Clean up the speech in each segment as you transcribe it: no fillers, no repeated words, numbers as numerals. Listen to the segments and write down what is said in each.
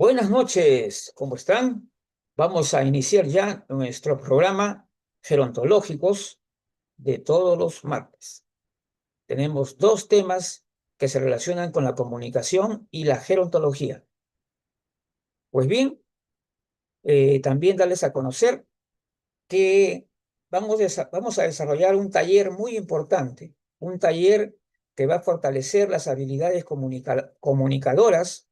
Buenas noches, ¿cómo están? Vamos a iniciar ya nuestro programa gerontológicos de todos los martes. Tenemos dos temas que se relacionan con la comunicación y la gerontología. Pues bien, también darles a conocer que vamos a desarrollar un taller muy importante, un taller que va a fortalecer las habilidades comunicadoras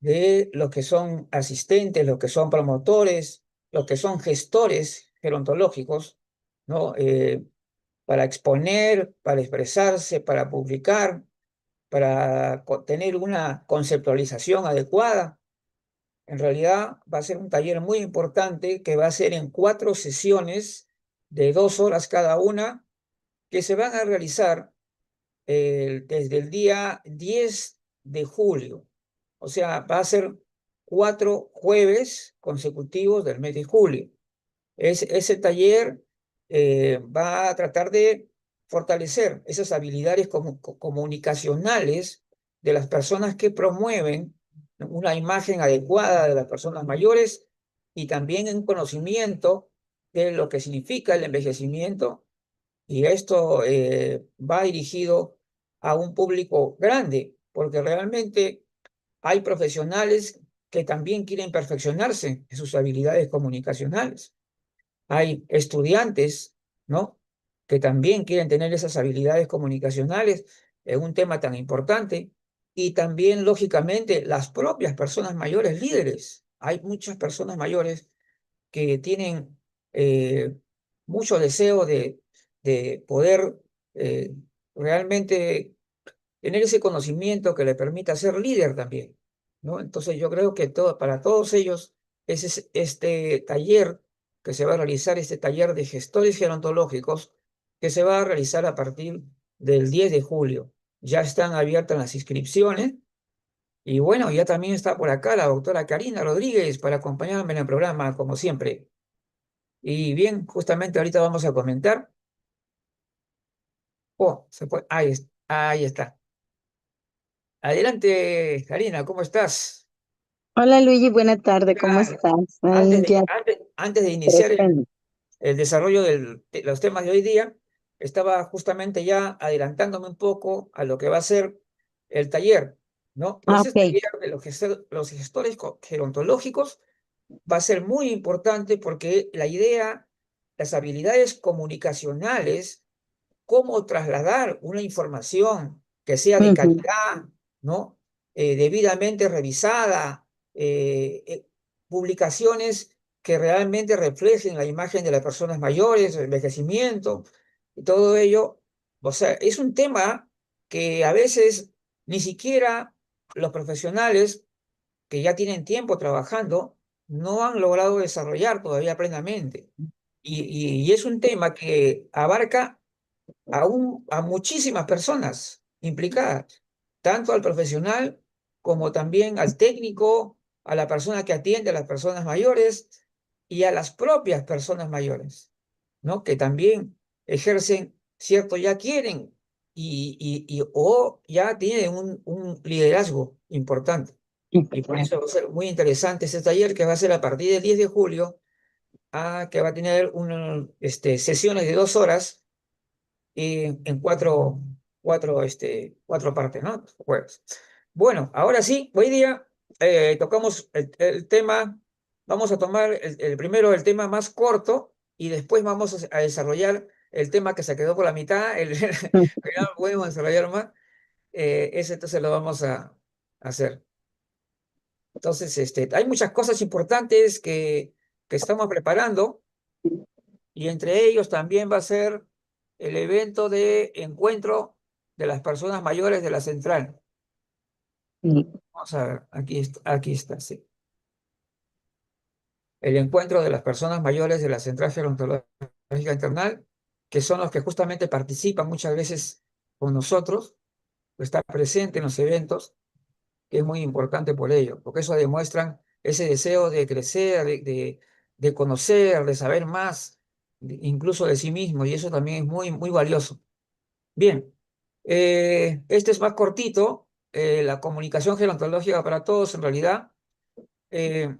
de los que son asistentes, los que son promotores, los que son gestores gerontológicos, ¿no? Para exponer, para expresarse, para publicar, para tener una conceptualización adecuada. En realidad va a ser un taller muy importante que va a ser en 4 sesiones de 2 horas cada una, que se van a realizar desde el día 10 de julio. O sea, va a ser 4 jueves consecutivos del mes de julio. Ese taller va a tratar de fortalecer esas habilidades comunicacionales de las personas que promueven una imagen adecuada de las personas mayores y también un conocimiento de lo que significa el envejecimiento, y esto va dirigido a un público grande, porque realmente hay profesionales que también quieren perfeccionarse en sus habilidades comunicacionales. Hay estudiantes, ¿no? Que también quieren tener esas habilidades comunicacionales en un tema tan importante. Y también, lógicamente, las propias personas mayores líderes. Hay muchas personas mayores que tienen mucho deseo de poder eh, realmente tener ese conocimiento que le permita ser líder también, ¿no? Entonces yo creo que para todos ellos este taller que se va a realizar, este taller de gestores gerontológicos, que se va a realizar a partir del 10 de julio. Ya están abiertas las inscripciones y bueno, ya también está por acá la doctora Karina Rodríguez para acompañarme en el programa, como siempre. Y bien, justamente ahorita vamos a comentar. Oh, se fue. Ahí está. Adelante, Karina, ¿cómo estás? Hola Luigi, buena tarde, ¿cómo Claro. estás? Antes Ay, de, ya antes de iniciar presente. el desarrollo de los temas de hoy día, estaba justamente ya adelantándome un poco a lo que va a ser el taller, ¿no? Ah, Ese ok. taller de los gestores gerontológicos va a ser muy importante porque la idea, las habilidades comunicacionales, cómo trasladar una información que sea de Ujú. calidad, ¿no? Debidamente revisada, publicaciones que realmente reflejen la imagen de las personas mayores, el envejecimiento, y todo ello. O sea, es un tema que a veces ni siquiera los profesionales que ya tienen tiempo trabajando no han logrado desarrollar todavía plenamente. Y es un tema que abarca a muchísimas personas implicadas, tanto al profesional como también al técnico, a la persona que atiende a las personas mayores y a las propias personas mayores, ¿no? Que también ejercen, cierto, ya quieren o ya tienen un liderazgo importante. Y por eso va a ser muy interesante este taller que va a ser a partir del 10 de julio, que va a tener sesiones de 2 horas en cuatro partes, ¿no? Jueves. Bueno, ahora sí, hoy día tocamos el tema, vamos a tomar primero el tema más corto y después vamos a desarrollar el tema que se quedó por la mitad, que ya no podemos desarrollar más, ese entonces lo vamos a hacer. Entonces, hay muchas cosas importantes que estamos preparando, y entre ellos también va a ser el evento de encuentro de las personas mayores de la central. Sí. Vamos a ver, aquí está, sí. El encuentro de las personas mayores de la Central Gerontológica Internacional, que son los que justamente participan muchas veces con nosotros, está presente en los eventos, que es muy importante por ello, porque eso demuestran ese deseo de crecer, de conocer, de saber más, incluso de sí mismo, y eso también es muy, muy valioso. Bien, este es más cortito, la comunicación gerontológica para todos en realidad. eh,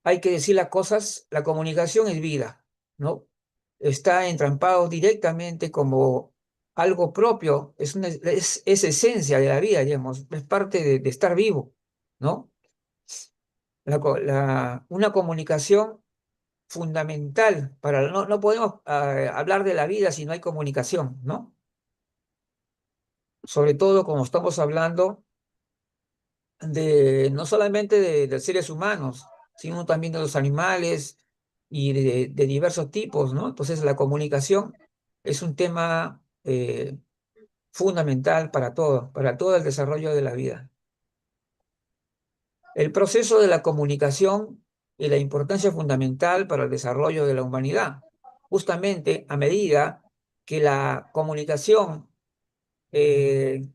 hay que decir las cosas, la comunicación es vida, ¿no? Está entrampado directamente como algo propio, es esencia de la vida, digamos, es parte de estar vivo, ¿no? Una comunicación fundamental no podemos hablar de la vida si no hay comunicación, ¿no? Sobre todo como estamos hablando no solamente de seres humanos, sino también de los animales y de diversos tipos, ¿no? Entonces la comunicación es un tema fundamental para todo el desarrollo de la vida. El proceso de la comunicación y la importancia fundamental para el desarrollo de la humanidad. Justamente a medida que la comunicación eh,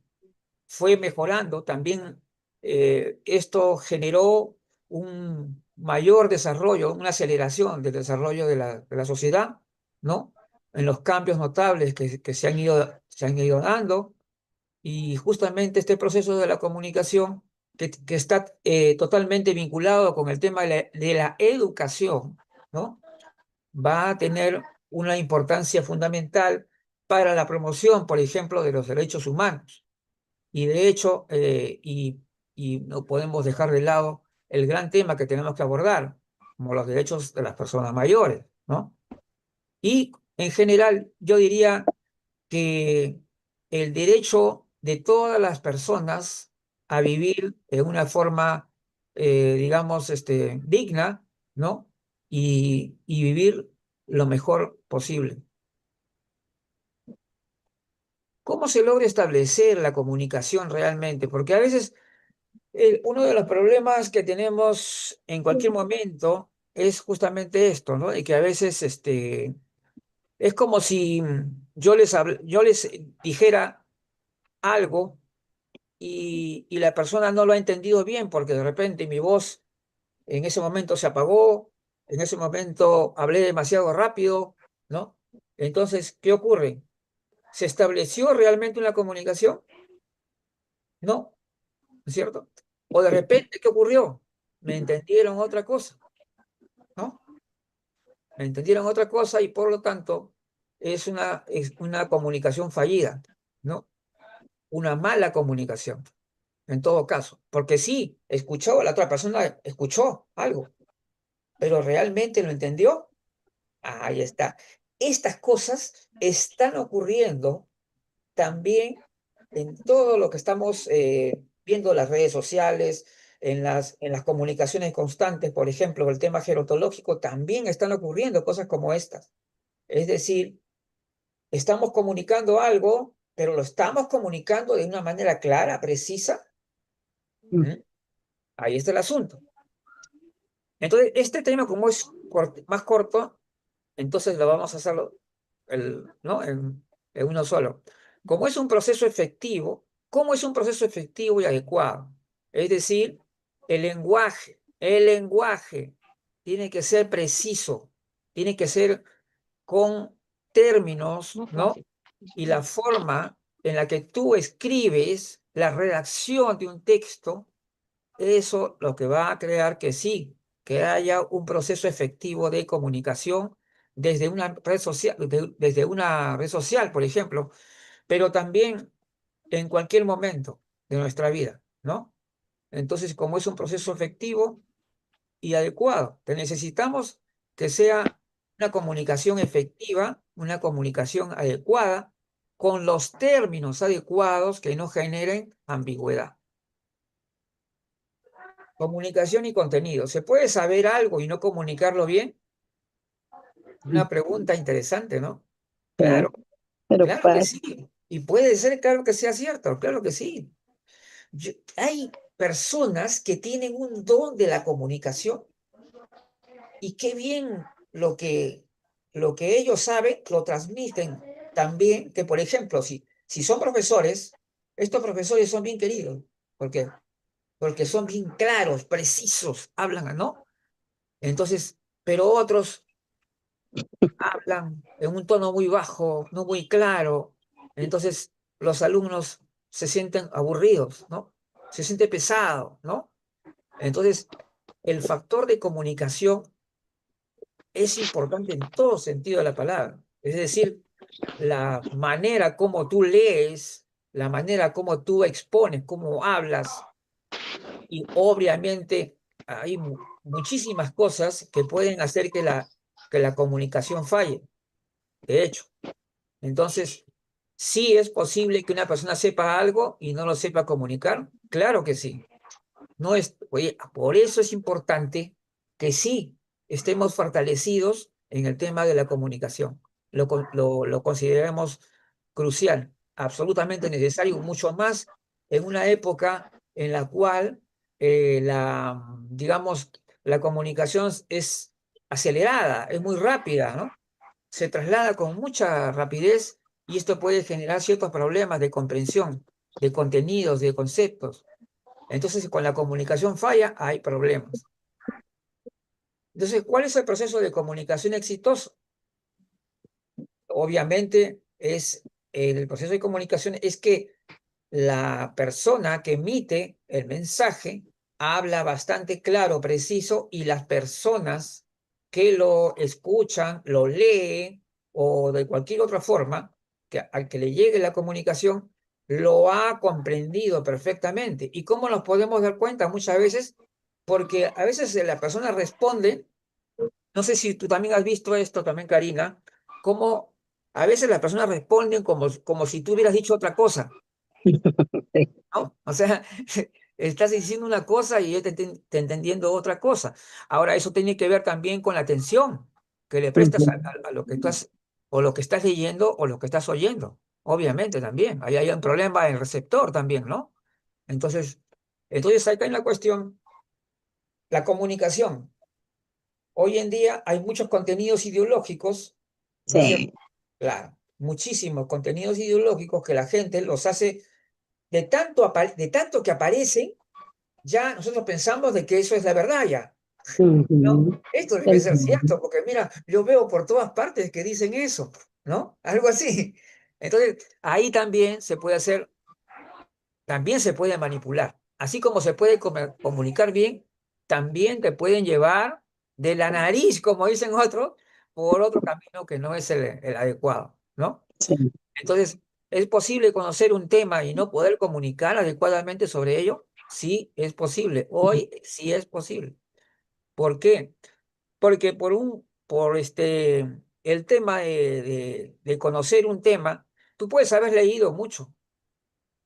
fue mejorando, también esto generó un mayor desarrollo, una aceleración del desarrollo de la sociedad, ¿no? En los cambios notables que se han ido dando, y justamente este proceso de la comunicación, que está totalmente vinculado con el tema de la educación, ¿no? Va a tener una importancia fundamental para la promoción, por ejemplo, de los derechos humanos. Y de hecho, y no podemos dejar de lado el gran tema que tenemos que abordar, como los derechos de las personas mayores, ¿no? Y en general, yo diría que el derecho de todas las personas a vivir de una forma, digamos, digna, ¿no? Y vivir lo mejor posible. ¿Cómo se logra establecer la comunicación realmente? Porque a veces uno de los problemas que tenemos en cualquier momento es justamente esto, ¿no? Y que a veces es como si yo les dijera algo y la persona no lo ha entendido bien porque de repente mi voz en ese momento se apagó, en ese momento hablé demasiado rápido, ¿no? Entonces, ¿qué ocurre? ¿Se estableció realmente una comunicación? No, ¿no es cierto? O de repente, ¿qué ocurrió? Me entendieron otra cosa, ¿no? Me entendieron otra cosa y por lo tanto es una comunicación fallida, ¿no? Una mala comunicación, en todo caso. Porque sí, escuchó, la otra persona escuchó algo, pero ¿realmente lo entendió? Ahí está. Estas cosas están ocurriendo también en todo lo que estamos viendo en las redes sociales, en las comunicaciones constantes, por ejemplo, el tema gerontológico, también están ocurriendo cosas como estas. Es decir, estamos comunicando algo, pero lo estamos comunicando de una manera clara, precisa. ¿Mm? Ahí está el asunto. Entonces, este tema, como es más corto, entonces lo vamos a hacerlo ¿no? En uno solo. Como es un proceso efectivo, ¿cómo es un proceso efectivo y adecuado? Es decir, el lenguaje tiene que ser preciso, tiene que ser con términos, ¿no? Y la forma en la que tú escribes la redacción de un texto, eso lo que va a crear que sí, que haya un proceso efectivo de comunicación desde una red social, desde una red social, por ejemplo, pero también en cualquier momento de nuestra vida, ¿no? Entonces, como es un proceso efectivo y adecuado, te necesitamos que sea una comunicación efectiva, una comunicación adecuada, con los términos adecuados que no generen ambigüedad. Comunicación y contenido. ¿Se puede saber algo y no comunicarlo bien? Una pregunta interesante, ¿no? Sí, Claro, pero claro que pasa. sí. Y puede ser, claro que sea cierto, claro que sí. Hay personas que tienen un don de la comunicación y qué bien lo que ellos saben lo transmiten también, que por ejemplo, si son profesores, estos profesores son bien queridos, porque, porque son bien claros, precisos, hablan, ¿no? Entonces, pero otros hablan en un tono muy bajo, no muy claro. Entonces, los alumnos se sienten aburridos, ¿no? se siente pesado, ¿no? Entonces, el factor de comunicación es importante en todo sentido de la palabra. Es decir, la manera como tú lees, la manera como tú expones, cómo hablas, y obviamente hay muchísimas cosas que pueden hacer que la comunicación falle, de hecho. Entonces, ¿sí es posible que una persona sepa algo y no lo sepa comunicar? Claro que sí. No es, oye, por eso es importante que sí estemos fortalecidos en el tema de la comunicación. Lo consideramos crucial, absolutamente necesario, mucho más en una época en la cual digamos, la comunicación es acelerada, es muy rápida, ¿no? Se traslada con mucha rapidez y esto puede generar ciertos problemas de comprensión de contenidos, de conceptos. Entonces, si con la comunicación falla, hay problemas. Entonces, ¿cuál es el proceso de comunicación exitoso? Obviamente, el proceso de comunicación es que la persona que emite el mensaje habla bastante claro, preciso, y las personas que lo escuchan, lo leen o de cualquier otra forma, al que le llegue la comunicación, lo ha comprendido perfectamente. ¿Y cómo nos podemos dar cuenta? Muchas veces, porque a veces la persona responde, no sé si tú también has visto esto también, Karina, como a veces las personas responden como si tú hubieras dicho otra cosa. Sí. ¿No? O sea, estás diciendo una cosa y él te entendiendo otra cosa. Ahora, eso tiene que ver también con la atención que le prestas Ujú. a lo que estás, o lo que estás leyendo o lo que estás oyendo. Obviamente también. Ahí hay un problema en el receptor también, ¿no? Entonces, entonces acá en la cuestión, la comunicación. Hoy en día hay muchos contenidos ideológicos, ¿no es cierto? Sí. Claro, muchísimos contenidos ideológicos que la gente los hace de tanto que aparecen ya nosotros pensamos de que eso es la verdad ya, ¿no? Ujú. Esto debe ser Entiendo. cierto, porque mira, yo veo por todas partes que dicen eso, ¿no? Algo así. Entonces, ahí también se puede hacer, también se puede manipular. Así como se puede comunicar bien, también te pueden llevar de la nariz, como dicen otros, por otro camino que no es el adecuado, ¿no? Sí. Entonces, ¿es posible conocer un tema y no poder comunicar adecuadamente sobre ello? Sí, es posible. Hoy sí es posible. ¿Por qué? Porque el tema de conocer un tema, tú puedes haber leído mucho,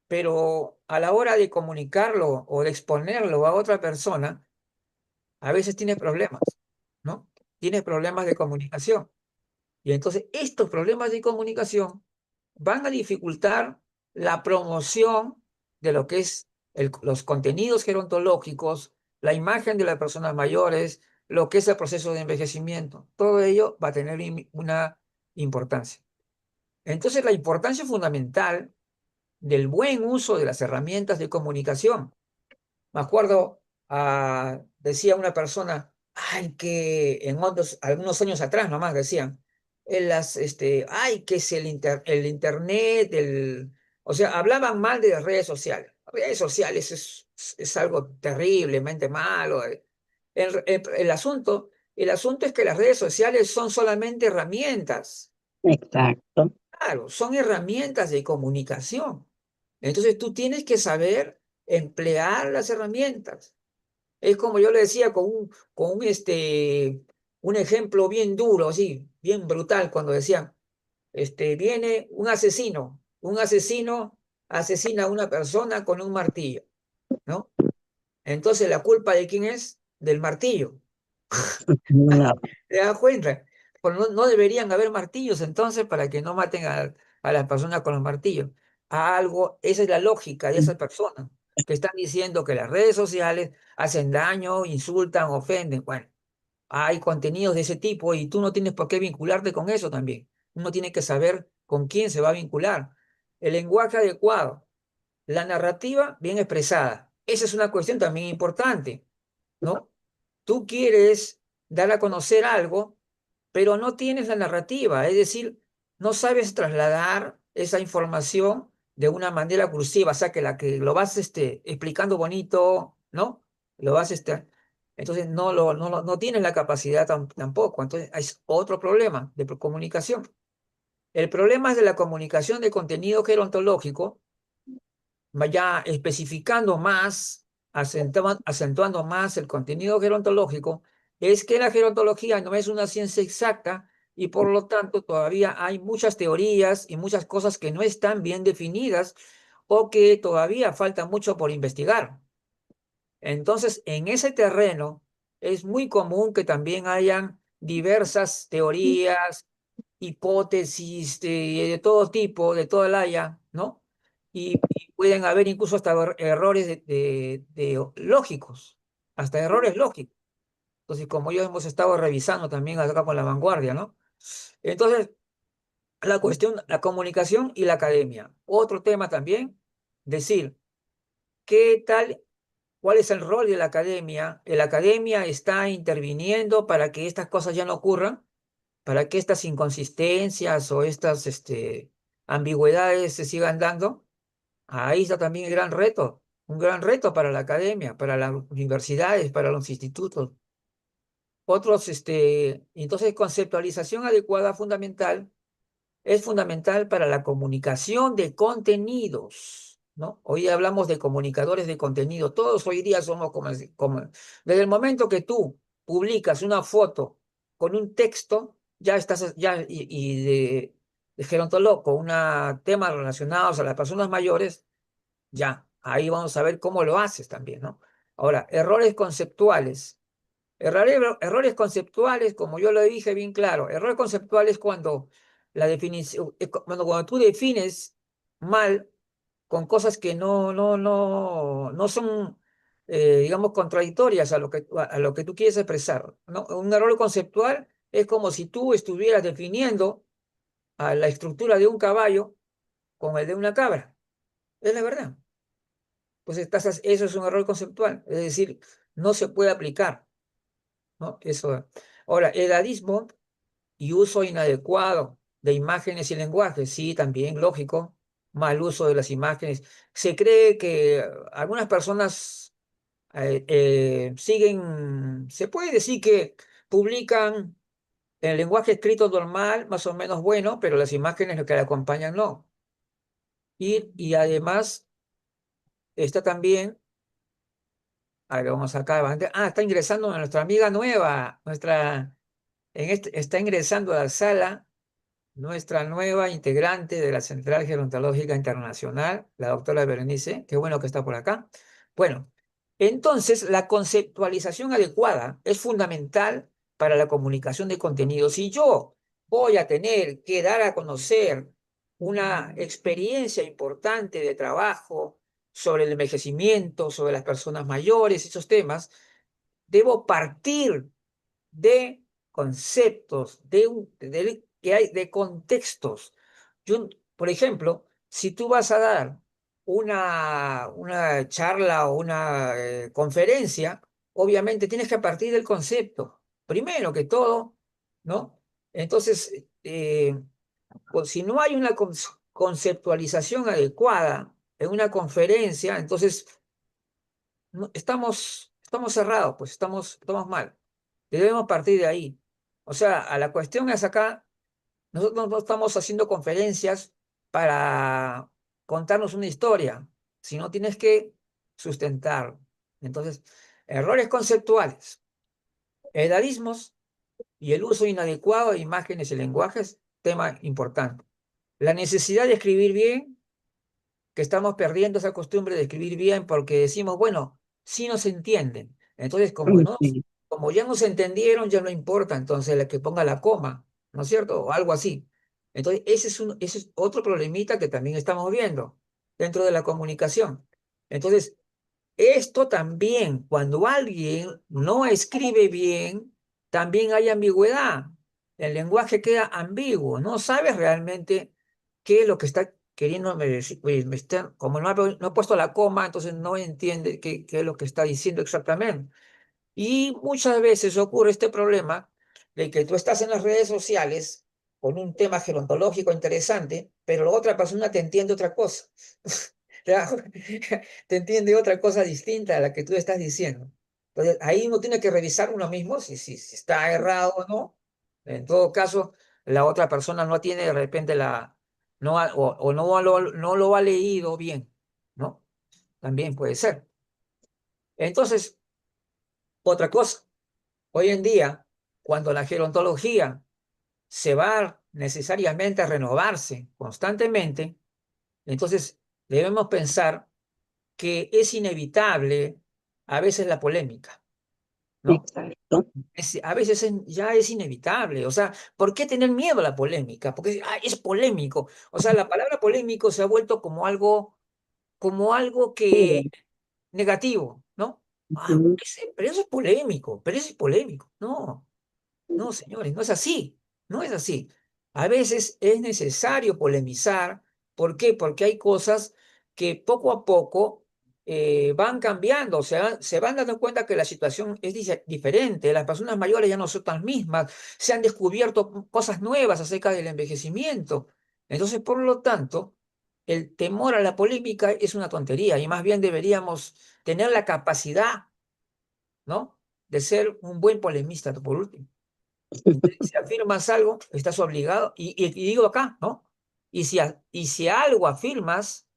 pero a la hora de comunicarlo o de exponerlo a otra persona, a veces tienes problemas, ¿no? Tienes problemas de comunicación. Y entonces estos problemas de comunicación van a dificultar la promoción de lo que es los contenidos gerontológicos, la imagen de las personas mayores, lo que es el proceso de envejecimiento. Todo ello va a tener una importancia. Entonces, la importancia fundamental del buen uso de las herramientas de comunicación. Me acuerdo, decía una persona, ay, que algunos años atrás nomás decían, ay, que es el internet, o sea, hablaban mal de las redes sociales. Redes sociales es algo terriblemente malo. El asunto es que las redes sociales son solamente herramientas. Exacto. Claro, son herramientas de comunicación. Entonces tú tienes que saber emplear las herramientas. Es como yo le decía un ejemplo bien duro, así, bien brutal, cuando decían, viene un asesino asesina a una persona con un martillo, ¿no? Entonces, ¿la culpa de quién es? Del martillo. No. ¿Te das cuenta? Pues no deberían haber martillos entonces para que no maten a las personas con los martillos. Esa es la lógica de esas personas que están diciendo que las redes sociales hacen daño, insultan, ofenden. Bueno, hay contenidos de ese tipo y tú no tienes por qué vincularte con eso también. Uno tiene que saber con quién se va a vincular. El lenguaje adecuado, la narrativa bien expresada. Esa es una cuestión también importante, ¿no? Tú quieres dar a conocer algo, pero no tienes la narrativa, es decir, no sabes trasladar esa información de una manera cursiva, o sea, que lo vas explicando bonito, ¿no? Lo vas, entonces no tienes la capacidad tampoco. Entonces, es otro problema de comunicación. El problema es de la comunicación de contenido gerontológico, ya especificando más, acentuando más el contenido gerontológico, es que la gerontología no es una ciencia exacta y por lo tanto todavía hay muchas teorías y muchas cosas que no están bien definidas o que todavía falta mucho por investigar. Entonces, en ese terreno es muy común que también hayan diversas teorías, hipótesis de todo tipo, de toda la haya, ¿no? Y pueden haber incluso hasta errores lógicos, hasta errores lógicos. Entonces, como yo hemos estado revisando también acá con la vanguardia, ¿no? Entonces, la cuestión, la comunicación y la academia. Otro tema también, decir, ¿qué tal? ¿Cuál es el rol de la academia? ¿La academia está interviniendo para que estas cosas ya no ocurran? ¿Para que estas inconsistencias o estas ambigüedades se sigan dando? Ahí está también el gran reto, un gran reto para la academia, para las universidades, para los institutos. Otros, entonces, conceptualización adecuada fundamental es fundamental para la comunicación de contenidos, ¿no? Hoy hablamos de comunicadores de contenido. Todos hoy día somos desde el momento que tú publicas una foto con un texto, ya estás, ya, y de gerontoloco, un tema relacionados a las personas mayores, ya, ahí vamos a ver cómo lo haces también, ¿no? Ahora, errores conceptuales. Errores conceptuales, como yo lo dije bien claro, error conceptual es cuando la definición, cuando tú defines mal con cosas que no son, digamos, contradictorias a lo que tú quieres expresar, ¿no? Un error conceptual es como si tú estuvieras definiendo a la estructura de un caballo con el de una cabra. Es la verdad. Pues eso es un error conceptual, es decir, no se puede aplicar, ¿no? Eso. Ahora, edadismo y uso inadecuado de imágenes y lenguajes, sí, también lógico, mal uso de las imágenes. Se cree que algunas personas se puede decir que publican el lenguaje escrito normal, más o menos bueno, pero las imágenes lo que le acompañan no. Y además está también, a ver, vamos acá, está ingresando nuestra amiga nueva, está ingresando a la sala nuestra nueva integrante de la Central Gerontológica Internacional, la doctora Berenice. Qué bueno que está por acá. Bueno, entonces la conceptualización adecuada es fundamental para la comunicación de contenidos. Si yo voy a tener que dar a conocer una experiencia importante de trabajo sobre el envejecimiento, sobre las personas mayores, esos temas, debo partir de conceptos, que hay de contextos. Por ejemplo, si tú vas a dar una charla o una conferencia, obviamente tienes que partir del concepto, primero que todo, ¿no? Entonces, pues, si no hay una conceptualización adecuada en una conferencia, entonces estamos cerrados, pues estamos mal. Debemos partir de ahí. O sea, a la cuestión es acá, nosotros no estamos haciendo conferencias para contarnos una historia, sino tienes que sustentar. Entonces, errores conceptuales, edadismos y el uso inadecuado de imágenes y lenguajes, tema importante. La necesidad de escribir bien, que estamos perdiendo esa costumbre de escribir bien porque decimos, bueno, sí nos entienden. Entonces, Sí, como ya nos entendieron, ya no importa entonces la que ponga la coma, ¿no es cierto? O algo así. Entonces, ese es otro problemita que también estamos viendo dentro de la comunicación. Entonces, esto también, cuando alguien no escribe bien, también hay ambigüedad. El lenguaje queda ambiguo, no sabes realmente qué es lo que está queriendo decir. Como no he puesto la coma, entonces no entiende qué es lo que está diciendo exactamente. Y muchas veces ocurre este problema de que tú estás en las redes sociales con un tema gerontológico interesante, pero la otra persona te entiende otra cosa. Te entiende otra cosa distinta a la que tú estás diciendo. Entonces, ahí uno tiene que revisar uno mismo si está errado o no. En todo caso, la otra persona no tiene de repente o no lo ha leído bien, ¿no? También puede ser. Entonces, otra cosa, hoy en día, cuando la gerontología se va necesariamente a renovarse constantemente, entonces debemos pensar que es inevitable a veces la polémica, ¿no? Exacto. A veces ya es inevitable. O sea, ¿por qué tener miedo a la polémica? Porque es polémico. O sea, la palabra polémico se ha vuelto como algo que Sí. negativo, ¿no? Ujú. Pero eso es polémico, pero eso es polémico. No. No, señores, no es así, no es así. A veces es necesario polemizar. ¿Por qué? Porque hay cosas que poco a poco van cambiando, se van dando cuenta que la situación es diferente, las personas mayores ya no son las mismas, se han descubierto cosas nuevas acerca del envejecimiento. Entonces, por lo tanto, el temor a la polémica es una tontería y más bien deberíamos tener la capacidad, ¿no? De ser un buen polemista, por último. Entonces, si afirmas algo, estás obligado, y digo acá, ¿no? Y si algo afirmas,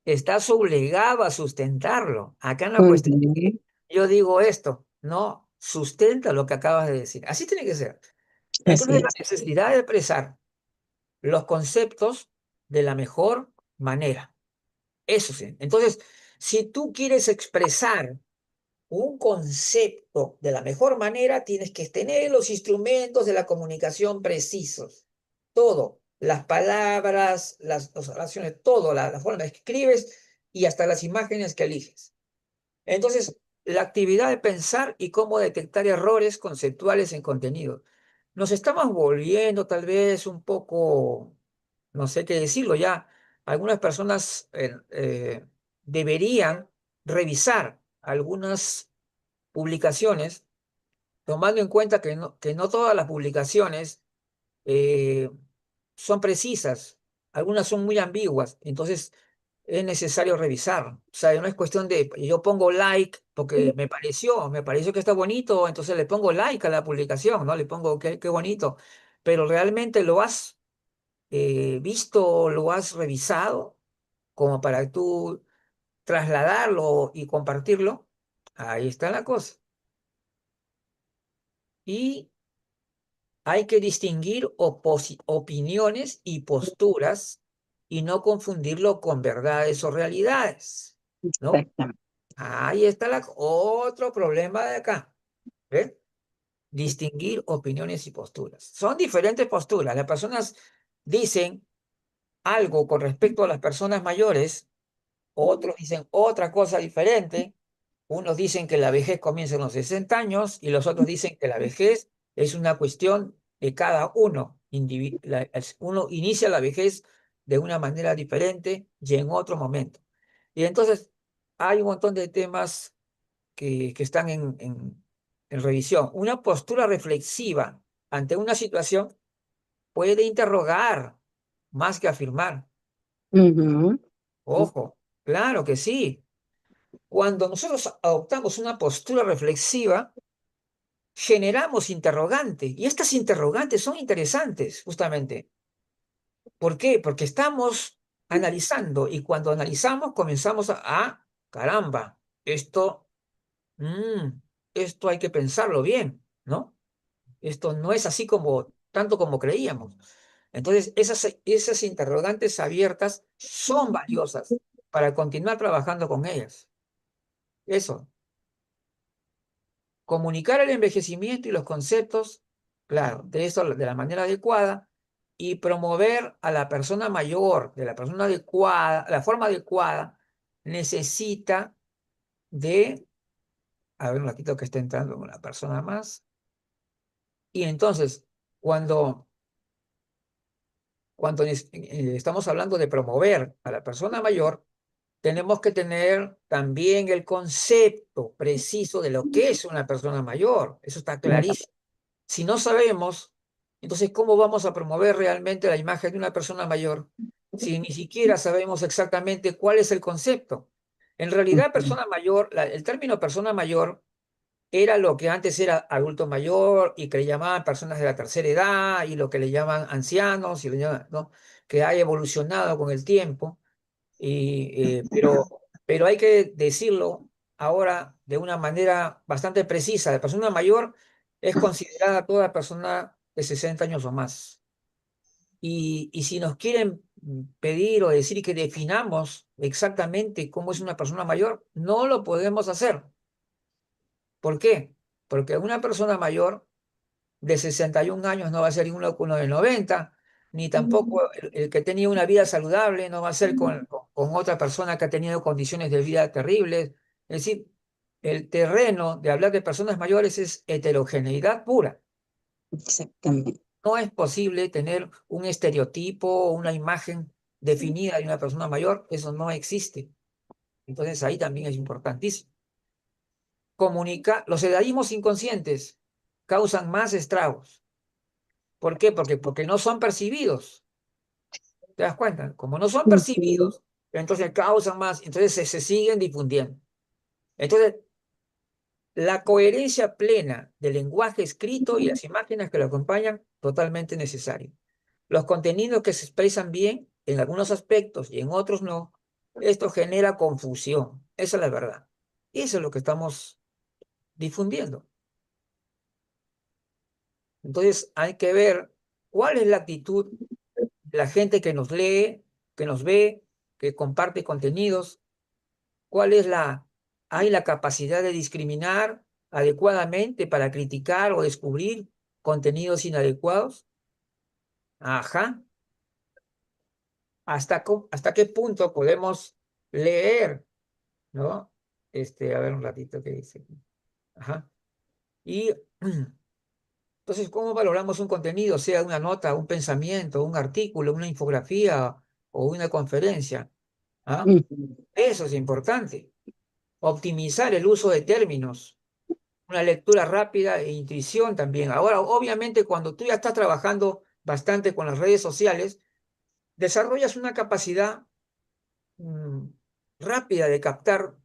estás obligado a sustentarlo. Acá en la cuestión de Ujú. que yo digo esto, no, sustenta lo que acabas de decir. Así tiene que ser. Así Entonces, la es. necesidad de expresar los conceptos de la mejor manera. Eso sí. Entonces, si tú quieres expresar un concepto de la mejor manera, tienes que tener los instrumentos de la comunicación precisos. Todo, las palabras, las oraciones, todo, la forma que escribes y hasta las imágenes que eliges. Entonces, la actividad de pensar y cómo detectar errores conceptuales en contenido. Nos estamos volviendo tal vez un poco, no sé qué decirlo ya, algunas personas deberían revisar algunas publicaciones, tomando en cuenta que no todas las publicaciones eh, son precisas, algunas son muy ambiguas, entonces es necesario revisar. O sea, no es cuestión de yo pongo like porque me pareció que está bonito, entonces le pongo like a la publicación, ¿no? Le pongo qué bonito, pero realmente lo has visto, lo has revisado como para tú trasladarlo y compartirlo. Ahí está la cosa. Y hay que distinguir opiniones y posturas y no confundirlo con verdades o realidades, ¿no? Exactamente. Ahí está otro problema de acá, ¿ves? Distinguir opiniones y posturas. Son diferentes posturas. Las personas dicen algo con respecto a las personas mayores, otros dicen otra cosa diferente. Unos dicen que la vejez comienza en los 60 años y los otros dicen que la vejez es una cuestión de cada uno. Uno inicia la vejez de una manera diferente y en otro momento. Y entonces hay un montón de temas que están en revisión. Una postura reflexiva ante una situación puede interrogar más que afirmar. Ujú. Ojo, claro que sí. Cuando nosotros adoptamos una postura reflexiva, generamos interrogantes. Y estas interrogantes son interesantes, justamente. ¿Por qué? Porque estamos analizando y cuando analizamos comenzamos caramba, mm, esto hay que pensarlo bien, ¿no? Esto no es así como, tanto como creíamos. Entonces, esas interrogantes abiertas son valiosas para continuar trabajando con ellas. Eso. Comunicar el envejecimiento y los conceptos, claro, de eso de la manera adecuada y promover a la persona mayor, de la persona adecuada, la forma adecuada, necesita de, a ver un ratito que está entrando una persona más, y entonces, cuando, estamos hablando de promover a la persona mayor, tenemos que tener también el concepto preciso de lo que es una persona mayor, eso está clarísimo. Si no sabemos Entonces, ¿cómo vamos a promover realmente la imagen de una persona mayor si ni siquiera sabemos exactamente cuál es el concepto? En realidad, ujú, persona mayor, el término persona mayor era lo que antes era adulto mayor y que le llamaban personas de la tercera edad y lo que le llaman ancianos, y ¿no? Que ha evolucionado con el tiempo, pero hay que decirlo ahora de una manera bastante precisa. La persona mayor es considerada toda persona de 60 años o más. Y si nos quieren pedir o decir que definamos exactamente cómo es una persona mayor, no lo podemos hacer. ¿Por qué? Porque una persona mayor de 61 años no va a ser uno con uno de 90, ni tampoco el que tenía una vida saludable no va a ser con otra persona que ha tenido condiciones de vida terribles. Es decir, el terreno de hablar de personas mayores es heterogeneidad pura. exactamente. No es posible tener un estereotipo o una imagen definida de una persona mayor, eso no existe. Entonces ahí también es importantísimo. Los edadismos inconscientes causan más estragos. ¿Por qué? Porque no son percibidos. ¿Te das cuenta? Como no son Ujú, percibidos, entonces causan más, entonces se siguen difundiendo. Entonces, la coherencia plena del lenguaje escrito y las imágenes que lo acompañan, totalmente necesario. Los contenidos que se expresan bien en algunos aspectos y en otros no, esto genera confusión. Esa es la verdad. Y eso es lo que estamos difundiendo. Entonces, hay que ver cuál es la actitud de la gente que nos lee, que nos ve, que comparte contenidos, cuál es hay la capacidad de discriminar adecuadamente para criticar o descubrir contenidos inadecuados. Ajá. ¿Hasta qué punto podemos leer, ¿no? A ver un ratito qué dice. Ajá. Y entonces, ¿cómo valoramos un contenido, sea una nota, un pensamiento, un artículo, una infografía o una conferencia? ¿Ah? ujú, Eso es importante. Optimizar el uso de términos, una lectura rápida e intuición también. Ahora, obviamente, cuando tú ya estás trabajando bastante con las redes sociales, desarrollas una capacidad mm, rápida de captar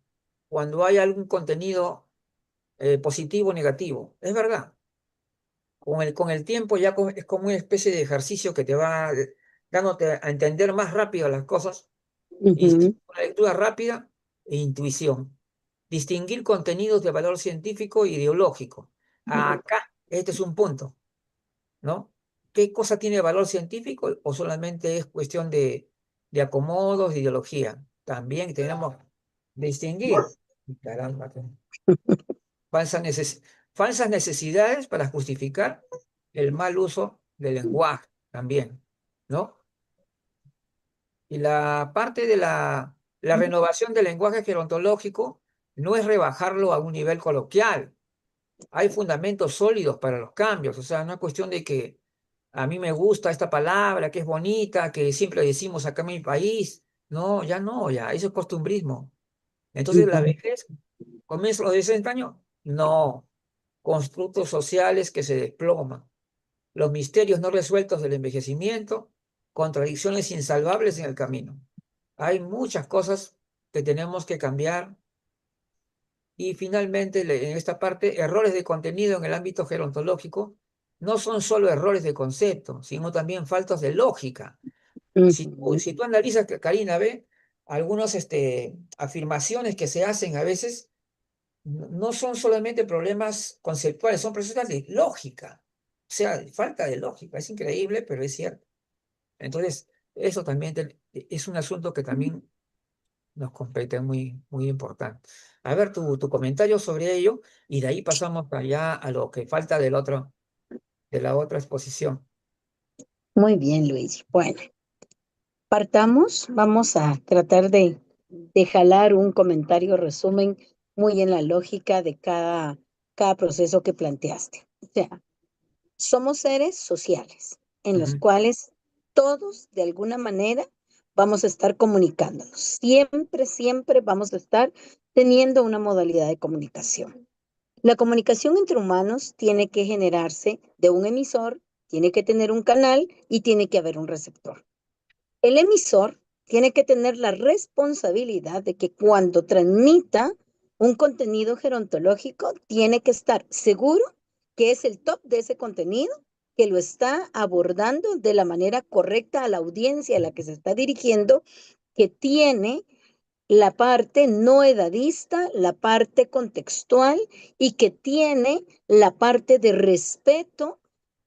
cuando hay algún contenido positivo o negativo. Es verdad. Con el tiempo ya es como una especie de ejercicio que te va dándote a entender más rápido las cosas y ujú, una lectura rápida e intuición. Distinguir contenidos de valor científico e ideológico. Acá, este es un punto, ¿no? ¿Qué cosa tiene valor científico o solamente es cuestión de acomodos, de ideología? También tenemos que distinguir. Caramba, falsas, falsas necesidades para justificar el mal uso del lenguaje también, ¿no? Y la parte de la renovación del lenguaje gerontológico no es rebajarlo a un nivel coloquial. Hay fundamentos sólidos para los cambios, o sea, no es cuestión de que a mí me gusta esta palabra, que es bonita, que siempre decimos acá en mi país. No, ya no, ya, eso es costumbrismo. Entonces, la ujú, vejez comienza a los 60 años. No, constructos sociales que se desploman, los misterios no resueltos del envejecimiento, contradicciones insalvables en el camino. Hay muchas cosas que tenemos que cambiar y finalmente en esta parte, errores de contenido en el ámbito gerontológico no son solo errores de concepto, sino también faltas de lógica. ujú, Si tú analizas, Karina, ve algunas afirmaciones que se hacen a veces no son solamente problemas conceptuales, son problemas de lógica. O sea, falta de lógica. Es increíble, pero es cierto. Entonces, eso también es un asunto que también nos compete muy, muy importante. A ver tu comentario sobre ello y de ahí pasamos allá a lo que falta de la otra exposición. muy bien, Luis. Bueno, partamos. Vamos a tratar de jalar un comentario resumen muy en la lógica de cada proceso que planteaste. O sea, somos seres sociales en los Ujú, cuales todos de alguna manera vamos a estar comunicándonos. Siempre, siempre vamos a estar teniendo una modalidad de comunicación. La comunicación entre humanos tiene que generarse de un emisor tiene que tener un canal y tiene que haber un receptor. El emisor tiene que tener la responsabilidad de que cuando transmita un contenido gerontológico, tiene que estar seguro que es el top de ese contenido, que lo está abordando de la manera correcta a la audiencia a la que se está dirigiendo, que tiene la parte no edadista, la parte contextual y que tiene la parte de respeto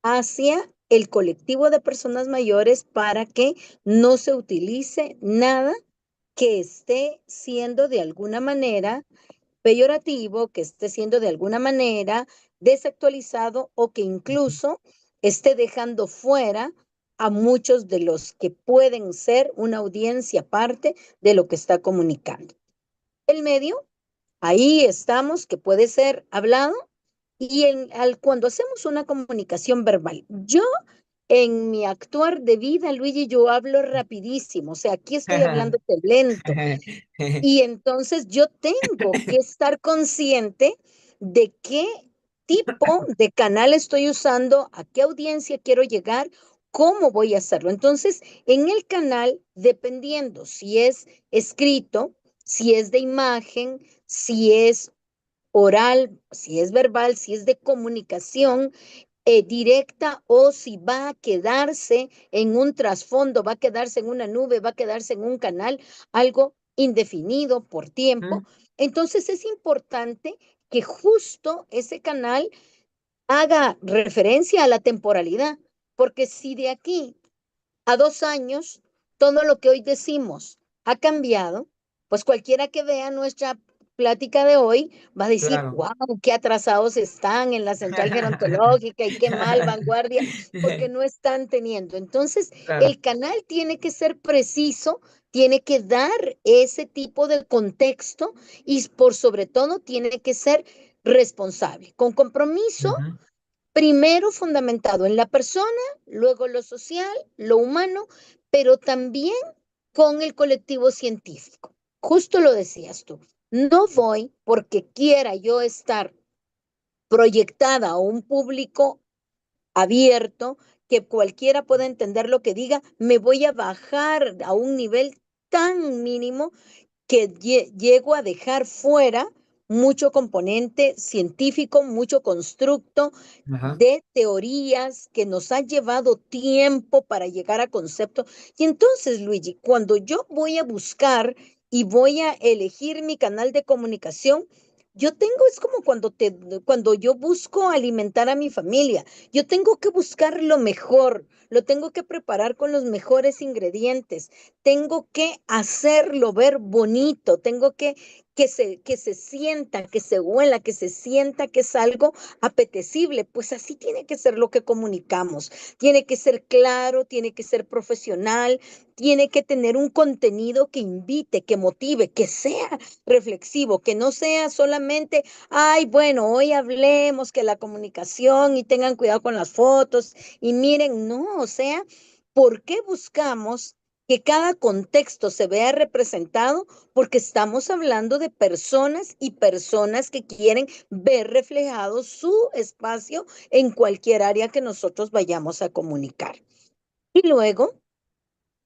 hacia el colectivo de personas mayores para que no se utilice nada que esté siendo de alguna manera peyorativo, que esté siendo de alguna manera desactualizado o que incluso esté dejando fuera a muchos de los que pueden ser una audiencia aparte de lo que está comunicando. El medio, ahí estamos, que puede ser hablado, y cuando hacemos una comunicación verbal, yo en mi actuar de vida, Luigi, yo hablo rapidísimo, o sea, aquí estoy hablando lento, y entonces yo tengo que estar consciente de qué tipo de canal estoy usando, a qué audiencia quiero llegar, cómo voy a hacerlo. Entonces, en el canal, dependiendo si es escrito, si es de imagen, si es oral, si es verbal, si es de comunicación, directa o si va a quedarse en un trasfondo, va a quedarse en una nube, va a quedarse en un canal, algo indefinido por tiempo. Entonces es importante que justo ese canal haga referencia a la temporalidad, porque si de aquí a 2 años todo lo que hoy decimos ha cambiado, pues cualquiera que vea nuestra plática de hoy va a decir, Claro. wow, qué atrasados están en la central gerontológica y qué mal vanguardia, porque no están teniendo. Entonces, Claro. el canal tiene que ser preciso, tiene que dar ese tipo de contexto y por sobre todo tiene que ser responsable, con compromiso, Ujú. primero fundamentado en la persona, luego lo social, lo humano, pero también con el colectivo científico. Justo lo decías tú. No voy porque quiera yo estar proyectada a un público abierto, que cualquiera pueda entender lo que diga, me voy a bajar a un nivel tan mínimo que llego a dejar fuera mucho componente científico, mucho constructo Ajá. de teorías que nos ha llevado tiempo para llegar a conceptos. Y entonces, Luigi, cuando yo voy a buscar y voy a elegir mi canal de comunicación, yo tengo, es como cuando yo busco alimentar a mi familia, yo tengo que buscar lo mejor, lo tengo que preparar con los mejores ingredientes, tengo que hacerlo ver bonito, tengo que se sienta, que se huela, que se sienta que es algo apetecible. Pues así tiene que ser lo que comunicamos. Tiene que ser claro, tiene que ser profesional, tiene que tener un contenido que invite, que motive, que sea reflexivo, que no sea solamente, ay, bueno, hoy hablemos que la comunicación y tengan cuidado con las fotos y miren, no, o sea, ¿por qué buscamos que cada contexto se vea representado? Porque estamos hablando de personas y personas que quieren ver reflejado su espacio en cualquier área que nosotros vayamos a comunicar. Y luego,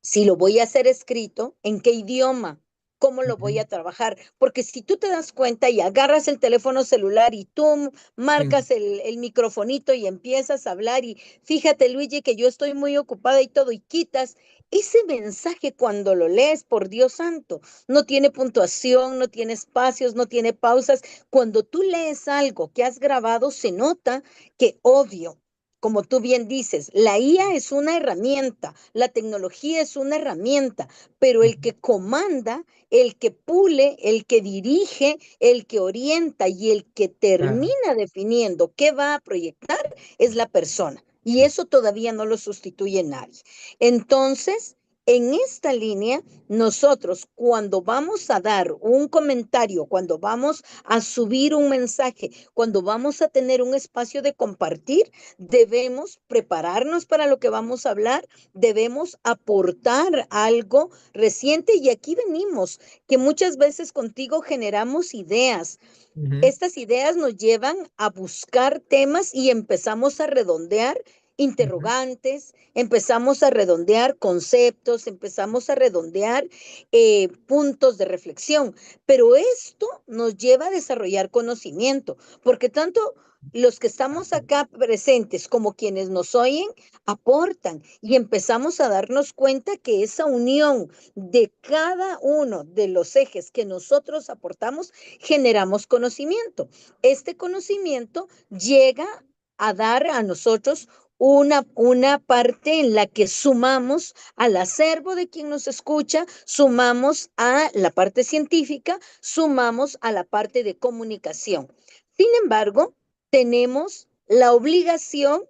si lo voy a hacer escrito, ¿en qué idioma? ¿Cómo lo voy Ujú. a trabajar? Porque si tú te das cuenta y agarras el teléfono celular y tú Sí. marcas el microfonito y empiezas a hablar y fíjate, Luigi, que yo estoy muy ocupada y todo, y quitas ese mensaje cuando lo lees, por Dios santo, no tiene puntuación, no tiene espacios, no tiene pausas. Cuando tú lees algo que has grabado, se nota que obvio, como tú bien dices, la IA es una herramienta, la tecnología es una herramienta, pero el Ujú. que comanda, el que pule, el que dirige, el que orienta y el que Claro. termina definiendo qué va a proyectar es la persona. Y eso todavía no lo sustituye nadie. Entonces, en esta línea, nosotros cuando vamos a dar un comentario, cuando vamos a subir un mensaje, cuando vamos a tener un espacio de compartir, debemos prepararnos para lo que vamos a hablar, debemos aportar algo reciente y aquí venimos, que muchas veces contigo generamos ideas. Ujú. Estas ideas nos llevan a buscar temas y empezamos a redondear Ujú. interrogantes, empezamos a redondear conceptos, empezamos a redondear puntos de reflexión, pero esto nos lleva a desarrollar conocimiento, porque tanto los que estamos acá presentes como quienes nos oyen aportan y empezamos a darnos cuenta que esa unión de cada uno de los ejes que nosotros aportamos, generamos conocimiento. Este conocimiento llega a dar a nosotros una parte en la que sumamos al acervo de quien nos escucha, sumamos a la parte científica, sumamos a la parte de comunicación. Sin embargo, tenemos la obligación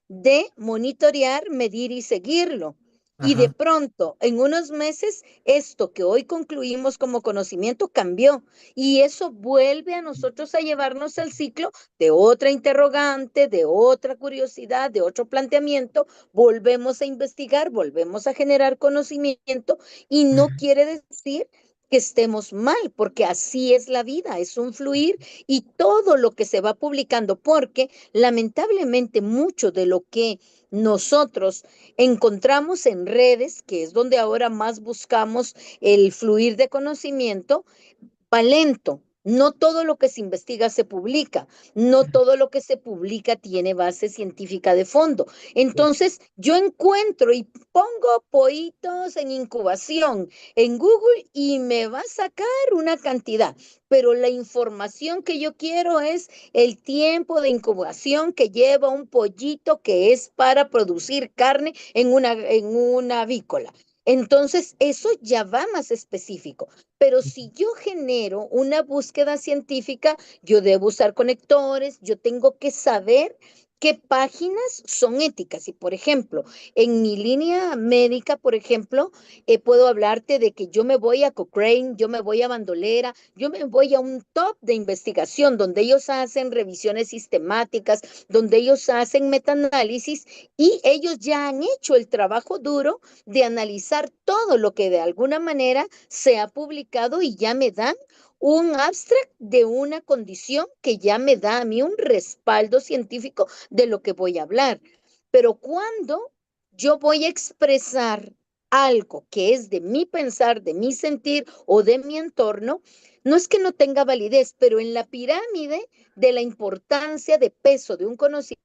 de monitorear, medir y seguirlo. Y de Ajá. pronto, en unos meses, esto que hoy concluimos como conocimiento cambió y eso vuelve a nosotros a llevarnos al ciclo de otra interrogante, de otra curiosidad, de otro planteamiento. Volvemos a investigar, volvemos a generar conocimiento y no Ujú. quiere decir que estemos mal, porque así es la vida, es un fluir y todo lo que se va publicando, porque lamentablemente mucho de lo que nosotros encontramos en redes, que es donde ahora más buscamos el fluir de conocimiento, va lento. No todo lo que se investiga se publica, no todo lo que se publica tiene base científica de fondo. Entonces, yo encuentro y pongo pollitos en incubación en Google y me va a sacar una cantidad, pero la información que yo quiero es el tiempo de incubación que lleva un pollito que es para producir carne en una avícola. Entonces, eso ya va más específico. Pero si yo genero una búsqueda científica, yo debo usar conectores, yo tengo que saber qué páginas son éticas. Y, por ejemplo, en mi línea médica, por ejemplo, puedo hablarte de que yo me voy a Cochrane, yo me voy a Bandolera, yo me voy a un top de investigación donde ellos hacen revisiones sistemáticas, donde ellos hacen metaanálisis y ellos ya han hecho el trabajo duro de analizar todo lo que de alguna manera se ha publicado y ya me dan un abstract de una condición que ya me da a mí un respaldo científico de lo que voy a hablar. Pero cuando yo voy a expresar algo que es de mi pensar, de mi sentir o de mi entorno, no es que no tenga validez, pero en la pirámide de la importancia de peso de un conocimiento,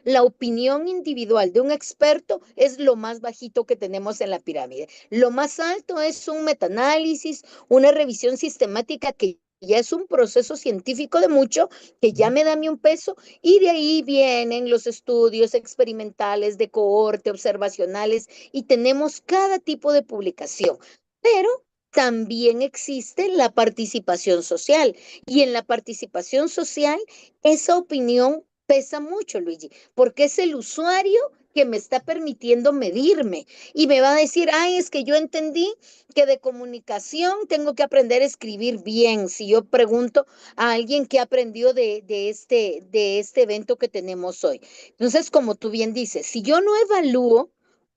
la opinión individual de un experto es lo más bajito que tenemos en la pirámide. Lo más alto es un metaanálisis, una revisión sistemática que ya es un proceso científico de mucho, que ya me da a mí un peso, y de ahí vienen los estudios experimentales de cohorte, observacionales, y tenemos cada tipo de publicación. Pero también existe la participación social, y en la participación social, esa opinión pesa mucho, Luigi, porque es el usuario que me está permitiendo medirme y me va a decir, ay, es que yo entendí que de comunicación tengo que aprender a escribir bien. Si yo pregunto a alguien que aprendió de este evento que tenemos hoy. Entonces, como tú bien dices, si yo no evalúo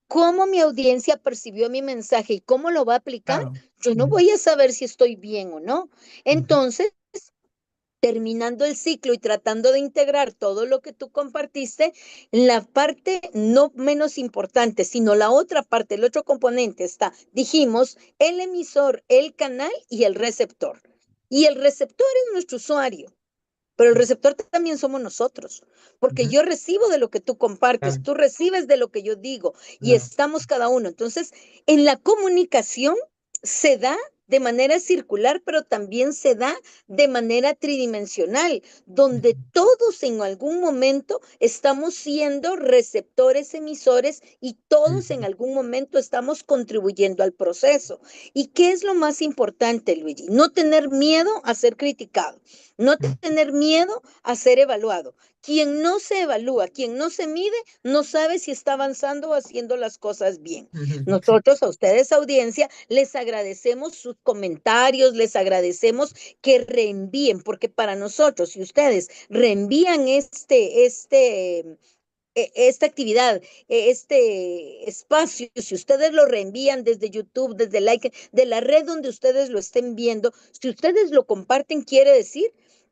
cómo mi audiencia percibió mi mensaje y cómo lo va a aplicar, Claro. yo no Ujú. voy a saber si estoy bien o no. Ujú. Entonces, terminando el ciclo y tratando de integrar todo lo que tú compartiste, la parte no menos importante, sino la otra parte, el otro componente está, dijimos, el emisor, el canal y el receptor. Y el receptor es nuestro usuario, pero el receptor también somos nosotros, porque Ujú. yo recibo de lo que tú compartes, Claro. tú recibes de lo que yo digo y Claro. estamos cada uno. Entonces, en la comunicación se da de manera circular, pero también se da de manera tridimensional, donde Ujú. todos en algún momento estamos siendo receptores, emisores y todos en Ujú. algún momento estamos contribuyendo al proceso. ¿Y qué es lo más importante, Luigi? No tener miedo a ser criticado, no tener miedo a ser evaluado. Quien no se evalúa, quien no se mide, no sabe si está avanzando o haciendo las cosas bien. Ujú. Sí. Nosotros, a ustedes, audiencia, les agradecemos sus comentarios, les agradecemos que reenvíen, porque para nosotros, si ustedes reenvían esta actividad, este espacio, si ustedes lo reenvían desde YouTube, desde like, de la red donde ustedes lo estén viendo, si ustedes lo comparten, quiere decir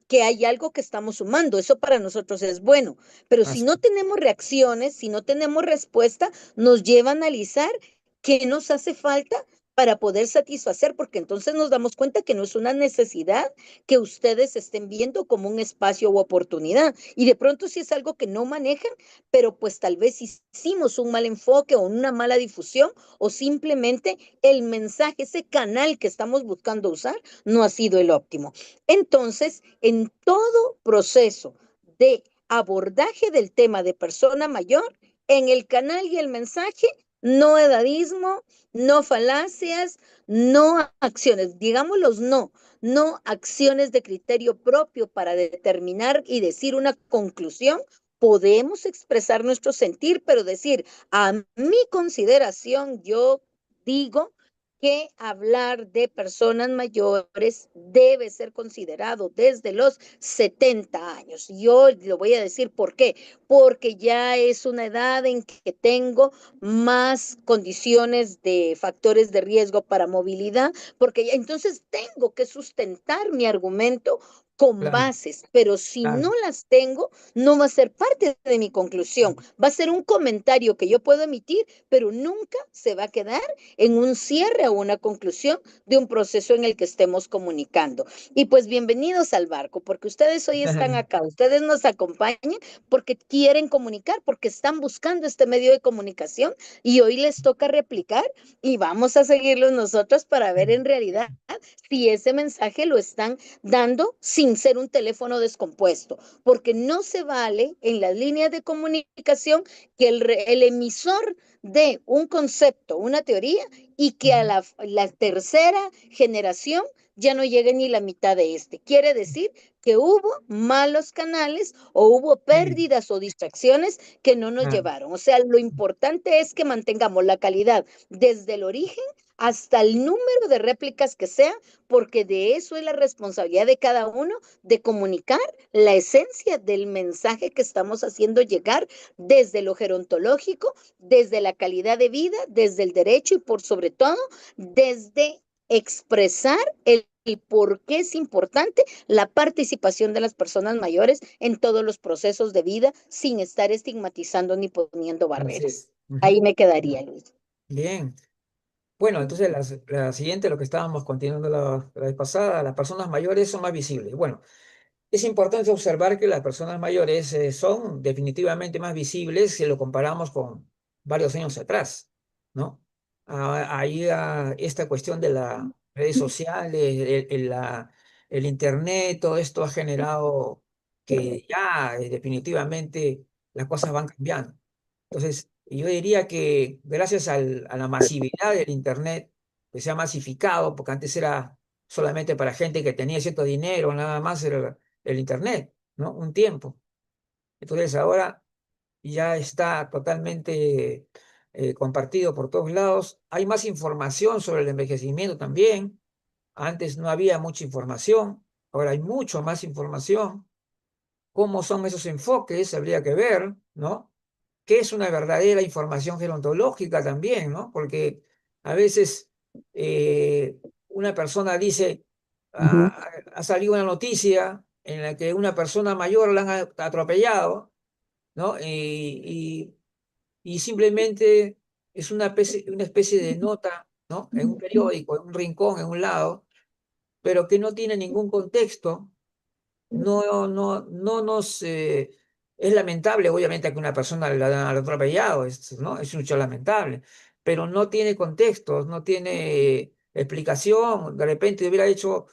que hay algo que estamos sumando. Eso para nosotros es bueno. Pero si Así, no tenemos reacciones, si no tenemos respuesta, nos lleva a analizar qué nos hace falta para poder satisfacer, porque entonces nos damos cuenta que no es una necesidad que ustedes estén viendo como un espacio u oportunidad. Y de pronto si es algo que no manejan, pero pues tal vez hicimos un mal enfoque o una mala difusión o simplemente el mensaje, ese canal que estamos buscando usar, no ha sido el óptimo. Entonces, en todo proceso de abordaje del tema de persona mayor, en el canal y el mensaje, no edadismo, no falacias, no acciones, digamos los no, no acciones de criterio propio para determinar y decir una conclusión. Podemos expresar nuestro sentir, pero decir, a mi consideración, yo digo que hablar de personas mayores debe ser considerado desde los 70 años. Yo lo voy a decir por qué, porque ya es una edad en que tengo más condiciones de factores de riesgo para movilidad, porque ya, entonces tengo que sustentar mi argumento con claro, bases, pero si no claro. las tengo, no va a ser parte de mi conclusión, va a ser un comentario que yo puedo emitir, pero nunca se va a quedar en un cierre o una conclusión de un proceso en el que estemos comunicando. Y pues bienvenidos al barco, porque ustedes hoy están acá, ustedes nos acompañan porque quieren comunicar, porque están buscando este medio de comunicación y hoy les toca replicar y vamos a seguirlos nosotros para ver en realidad si ese mensaje lo están dando sin ser un teléfono descompuesto, porque no se vale en las líneas de comunicación que el emisor de un concepto, una teoría, y que a la tercera generación ya no llegue ni la mitad de este. Quiere decir que hubo malos canales o hubo Sí, pérdidas o distracciones que no nos claro. llevaron. O sea, lo importante es que mantengamos la calidad desde el origen hasta el número de réplicas que sea, porque de eso es la responsabilidad de cada uno de comunicar la esencia del mensaje que estamos haciendo llegar desde lo gerontológico, desde la calidad de vida, desde el derecho y por sobre todo desde expresar el por qué es importante la participación de las personas mayores en todos los procesos de vida sin estar estigmatizando ni poniendo Así barreras. es. Ahí Ujú. me quedaría, Luis. Bien. Bueno, entonces la siguiente, lo que estábamos continuando la vez pasada, las personas mayores son más visibles. Bueno, es importante observar que las personas mayores son definitivamente más visibles si lo comparamos con varios años atrás, ¿no? Ahí esta cuestión de las redes sociales, el internet, todo esto ha generado que ya definitivamente las cosas van cambiando. Entonces, yo diría que gracias a la masividad del internet, que se ha masificado, porque antes era solamente para gente que tenía cierto dinero, nada más era el Internet, ¿no? Un tiempo. Entonces ahora ya está totalmente compartido por todos lados. Hay más información sobre el envejecimiento también. Antes no había mucha información, ahora hay mucho más información. ¿Cómo son esos enfoques? Habría que ver, ¿no? ¿Qué es una verdadera información gerontológica también, ¿no? Porque a veces una persona dice, Ujú. ha salido una noticia en la que una persona mayor la han atropellado, ¿no? Y simplemente es una especie de nota, ¿no? En un periódico, en un rincón, en un lado, pero que no tiene ningún contexto. No nos... es lamentable, obviamente, que una persona la hayan atropellado, ¿no? Es un hecho lamentable, pero no tiene contextos, no tiene explicación. De repente hubiera hecho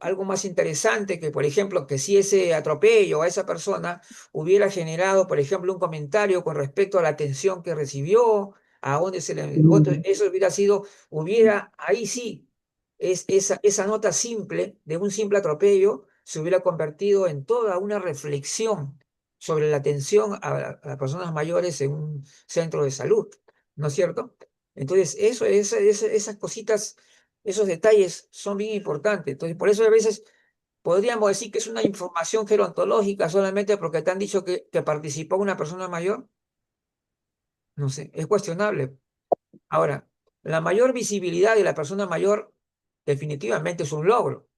algo más interesante que, por ejemplo, que si ese atropello a esa persona hubiera generado, por ejemplo, un comentario con respecto a la atención que recibió, a dónde se le... Eso hubiera sido, ahí sí, esa nota simple de un simple atropello se hubiera convertido en toda una reflexión sobre la atención a las personas mayores en un centro de salud, ¿no es cierto? Entonces, esas cositas, esos detalles son bien importantes. Entonces, por eso a veces podríamos decir que es una información gerontológica solamente porque te han dicho que participó una persona mayor. No sé, es cuestionable. Ahora, la mayor visibilidad de la persona mayor definitivamente es un logro,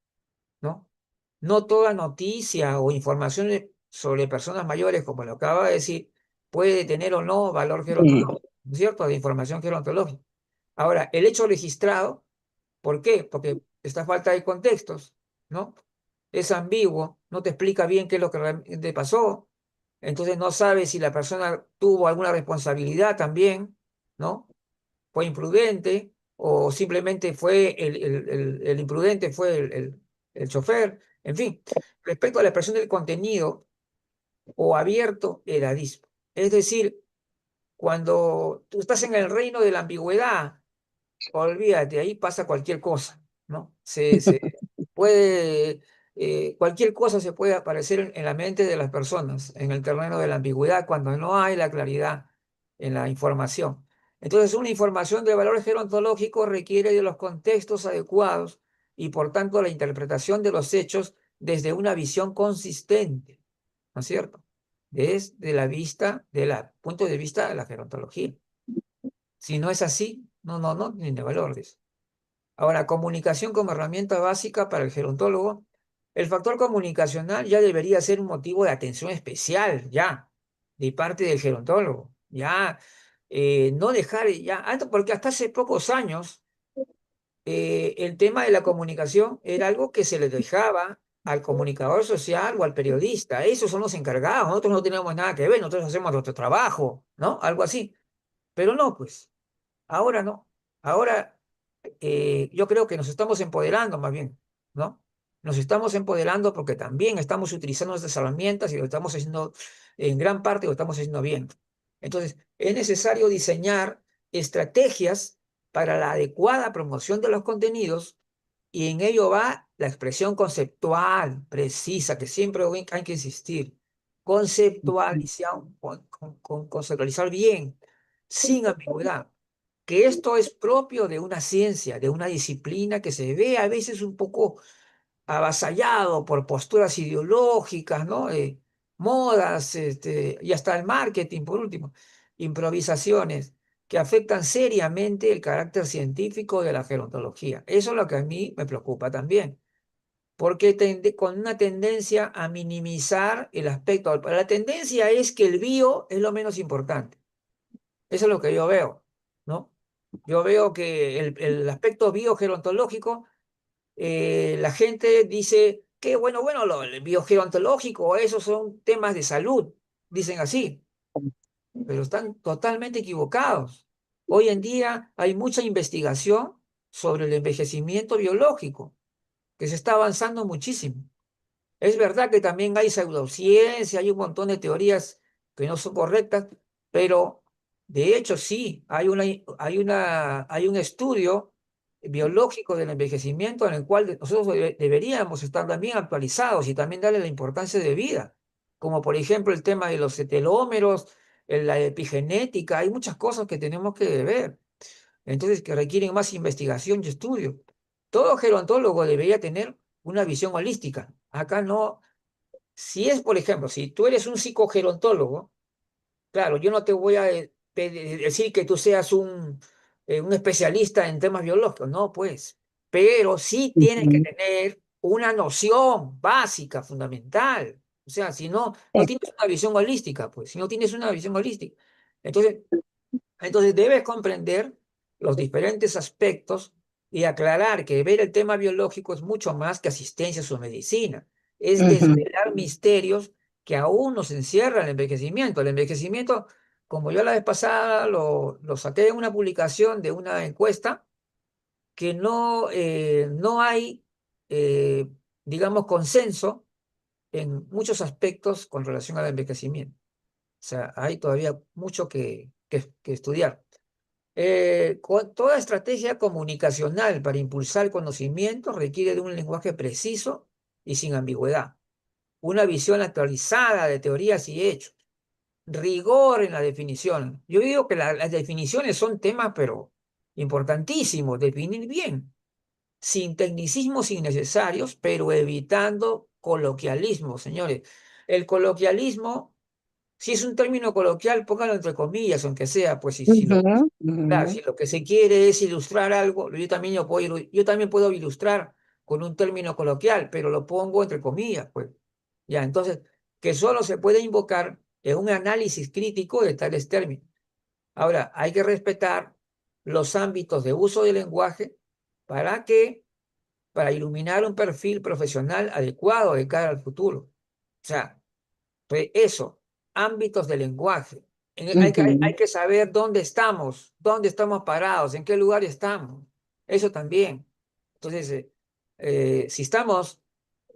¿no? No toda noticia o información sobre personas mayores, como lo acaba de decir, puede tener o no valor gerontológico, ¿no es cierto? De información gerontológica. Ahora, el hecho registrado, ¿por qué? Porque esta falta de contextos, ¿no? Es ambiguo, no te explica bien qué es lo que realmente pasó, entonces no sabes si la persona tuvo alguna responsabilidad también, ¿no? Fue imprudente o simplemente fue el imprudente fue el chofer, en fin. Respecto a la expresión del contenido o abierto edadismo, es decir, cuando tú estás en el reino de la ambigüedad, olvídate, ahí pasa cualquier cosa, ¿no? Se puede, cualquier cosa se puede aparecer en la mente de las personas, en el terreno de la ambigüedad, cuando no hay la claridad en la información. Entonces, una información de valor gerontológico requiere de los contextos adecuados y, por tanto, la interpretación de los hechos desde una visión consistente, ¿no es cierto? Desde la vista, punto de vista de la gerontología. Si no es así, no tiene valor eso. Ahora, comunicación como herramienta básica para el gerontólogo. El factor comunicacional ya debería ser un motivo de atención especial, ya, de parte del gerontólogo. Ya, no dejar, ya, porque hasta hace pocos años el tema de la comunicación era algo que se le dejaba al comunicador social o al periodista. Esos son los encargados, nosotros no tenemos nada que ver, nosotros hacemos nuestro trabajo, ¿no? Algo así. Pero no, pues, ahora no. Ahora yo creo que nos estamos empoderando más bien, ¿no? Nos estamos empoderando porque también estamos utilizando nuestras herramientas y lo estamos haciendo, en gran parte lo estamos haciendo bien. Entonces, es necesario diseñar estrategias para la adecuada promoción de los contenidos y en ello va la expresión conceptual precisa, que siempre hay que insistir. Conceptualizar, conceptualizar bien, sin ambigüedad, que esto es propio de una ciencia, de una disciplina que se ve a veces un poco avasallado por posturas ideológicas, ¿no? Modas, y hasta el marketing, por último, improvisaciones que afectan seriamente el carácter científico de la gerontología. Eso es lo que a mí me preocupa también, porque con una tendencia a minimizar el aspecto. La tendencia es que el bio es lo menos importante. Eso es lo que yo veo, ¿no? Yo veo que el aspecto biogerontológico, la gente dice que, bueno, el biogerontológico, esos son temas de salud, dicen así, pero están totalmente equivocados. Hoy en día hay mucha investigación sobre el envejecimiento biológico, que se está avanzando muchísimo. Es verdad que también hay pseudociencia, hay un montón de teorías que no son correctas, pero de hecho sí, hay un estudio biológico del envejecimiento en el cual nosotros deberíamos estar también actualizados y también darle la importancia de vida, como por ejemplo el tema de los telómeros, la epigenética, hay muchas cosas que tenemos que ver, entonces que requieren más investigación y estudio. Todo gerontólogo debería tener una visión holística. Acá no, si es, por ejemplo, si tú eres un psicogerontólogo, claro, yo no te voy a decir que tú seas un especialista en temas biológicos, no, pues, pero sí tienes que Ujú. tener una noción básica, fundamental. O sea, si no, no tienes una visión holística, pues, si no tienes una visión holística. Entonces, entonces debes comprender los diferentes aspectos y aclarar que ver el tema biológico es mucho más que asistencia a su medicina. Es Ujú. desvelar misterios que aún nos encierra el envejecimiento. El envejecimiento, como yo la vez pasada lo saqué en una publicación de una encuesta, que no hay, eh, digamos, consenso en muchos aspectos con relación al envejecimiento. O sea, hay todavía mucho que estudiar. Toda estrategia comunicacional para impulsar el conocimiento requiere de un lenguaje preciso y sin ambigüedad, una visión actualizada de teorías y hechos, rigor en la definición. Yo digo que las definiciones son temas, pero importantísimos, definir bien, sin tecnicismos innecesarios, pero evitando coloquialismo, señores. El coloquialismo, si es un término coloquial, póngalo entre comillas, aunque sea, pues si lo Ujú. claro, Ujú. si lo que se quiere es ilustrar algo, yo también puedo ilustrar con un término coloquial, pero lo pongo entre comillas, pues. Ya, entonces, que solo se puede invocar en un análisis crítico de tales términos. Ahora, hay que respetar los ámbitos de uso del lenguaje para que, para iluminar un perfil profesional adecuado de cara al futuro. O sea, eso, ámbitos de lenguaje. Hay que saber dónde estamos parados, en qué lugar estamos. Eso también. Entonces, si estamos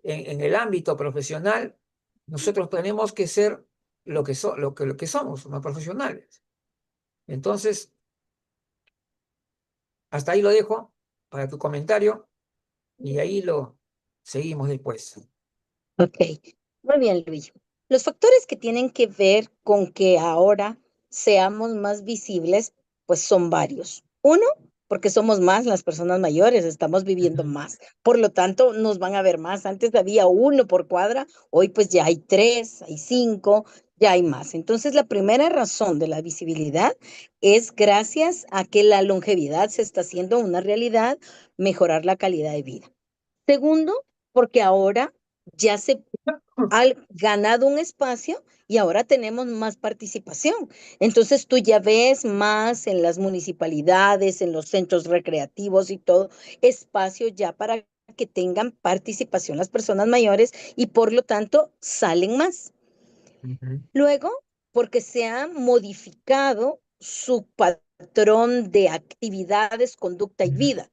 en el ámbito profesional, nosotros tenemos que ser lo que somos, unos profesionales. Entonces, hasta ahí lo dejo para tu comentario y ahí lo seguimos después. Ok, muy bien, Luis. Los factores que tienen que ver con que ahora seamos más visibles, pues son varios. Uno, porque somos más las personas mayores, estamos viviendo Ujú, más. Por lo tanto, nos van a ver más. Antes había uno por cuadra, hoy pues ya hay tres, hay cinco, ya hay más. Entonces, la primera razón de la visibilidad es gracias a que la longevidad se está haciendo una realidad, mejorar la calidad de vida. Segundo, porque ahora ya se ha ganado un espacio y ahora tenemos más participación. Entonces tú ya ves más en las municipalidades, en los centros recreativos y todo, espacio ya para que tengan participación las personas mayores y por lo tanto salen más. ujú, Luego, porque se ha modificado su patrón de actividades, conducta y ujú, vida.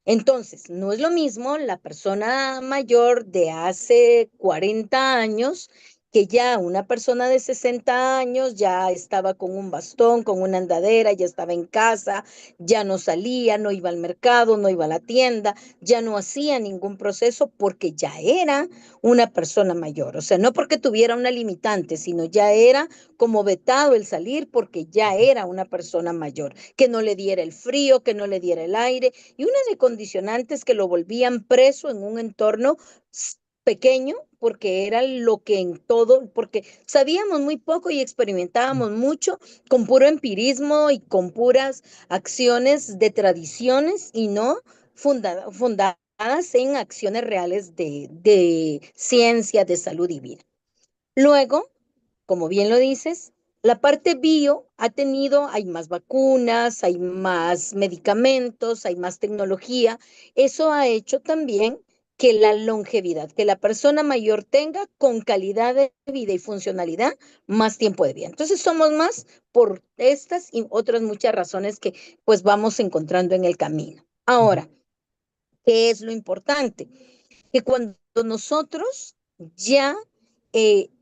Entonces, no es lo mismo la persona mayor de hace 40 años que ya una persona de 60 años ya estaba con un bastón, con una andadera, ya estaba en casa, ya no salía, no iba al mercado, no iba a la tienda, ya no hacía ningún proceso porque ya era una persona mayor. O sea, no porque tuviera una limitante, sino ya era como vetado el salir porque ya era una persona mayor, que no le diera el frío, que no le diera el aire y una de condicionantes que lo volvían preso en un entorno pequeño, porque era lo que en todo, porque sabíamos muy poco y experimentábamos mucho con puro empirismo y con puras acciones de tradiciones y no fundadas en acciones reales de ciencia, de salud y vida. Luego, como bien lo dices, la parte bio ha tenido, hay más vacunas, hay más medicamentos, hay más tecnología. Eso ha hecho también que la longevidad, que la persona mayor tenga con calidad de vida y funcionalidad más tiempo de vida. Entonces somos más por estas y otras muchas razones que pues vamos encontrando en el camino. ujú, Ahora, ¿qué es lo importante? Que cuando nosotros ya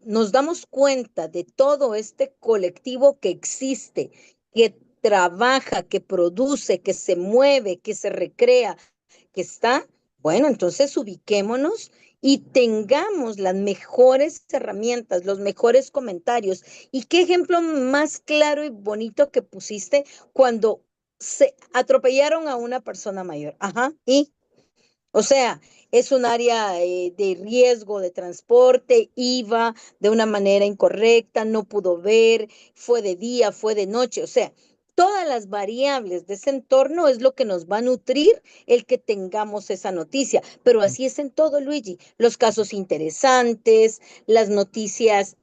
nos damos cuenta de todo este colectivo que existe, que trabaja, que produce, que se mueve, que se recrea, que está, bueno, entonces ubiquémonos y tengamos las mejores herramientas, los mejores comentarios. ¿Y qué ejemplo más claro y bonito que pusiste cuando se atropellaron a una persona mayor? Ajá, y o sea, es un área de riesgo de transporte, iba de una manera incorrecta, no pudo ver, fue de día, fue de noche, o sea, todas las variables de ese entorno es lo que nos va a nutrir el que tengamos esa noticia. Pero así es en todo, Luigi. Los casos interesantes, las noticias,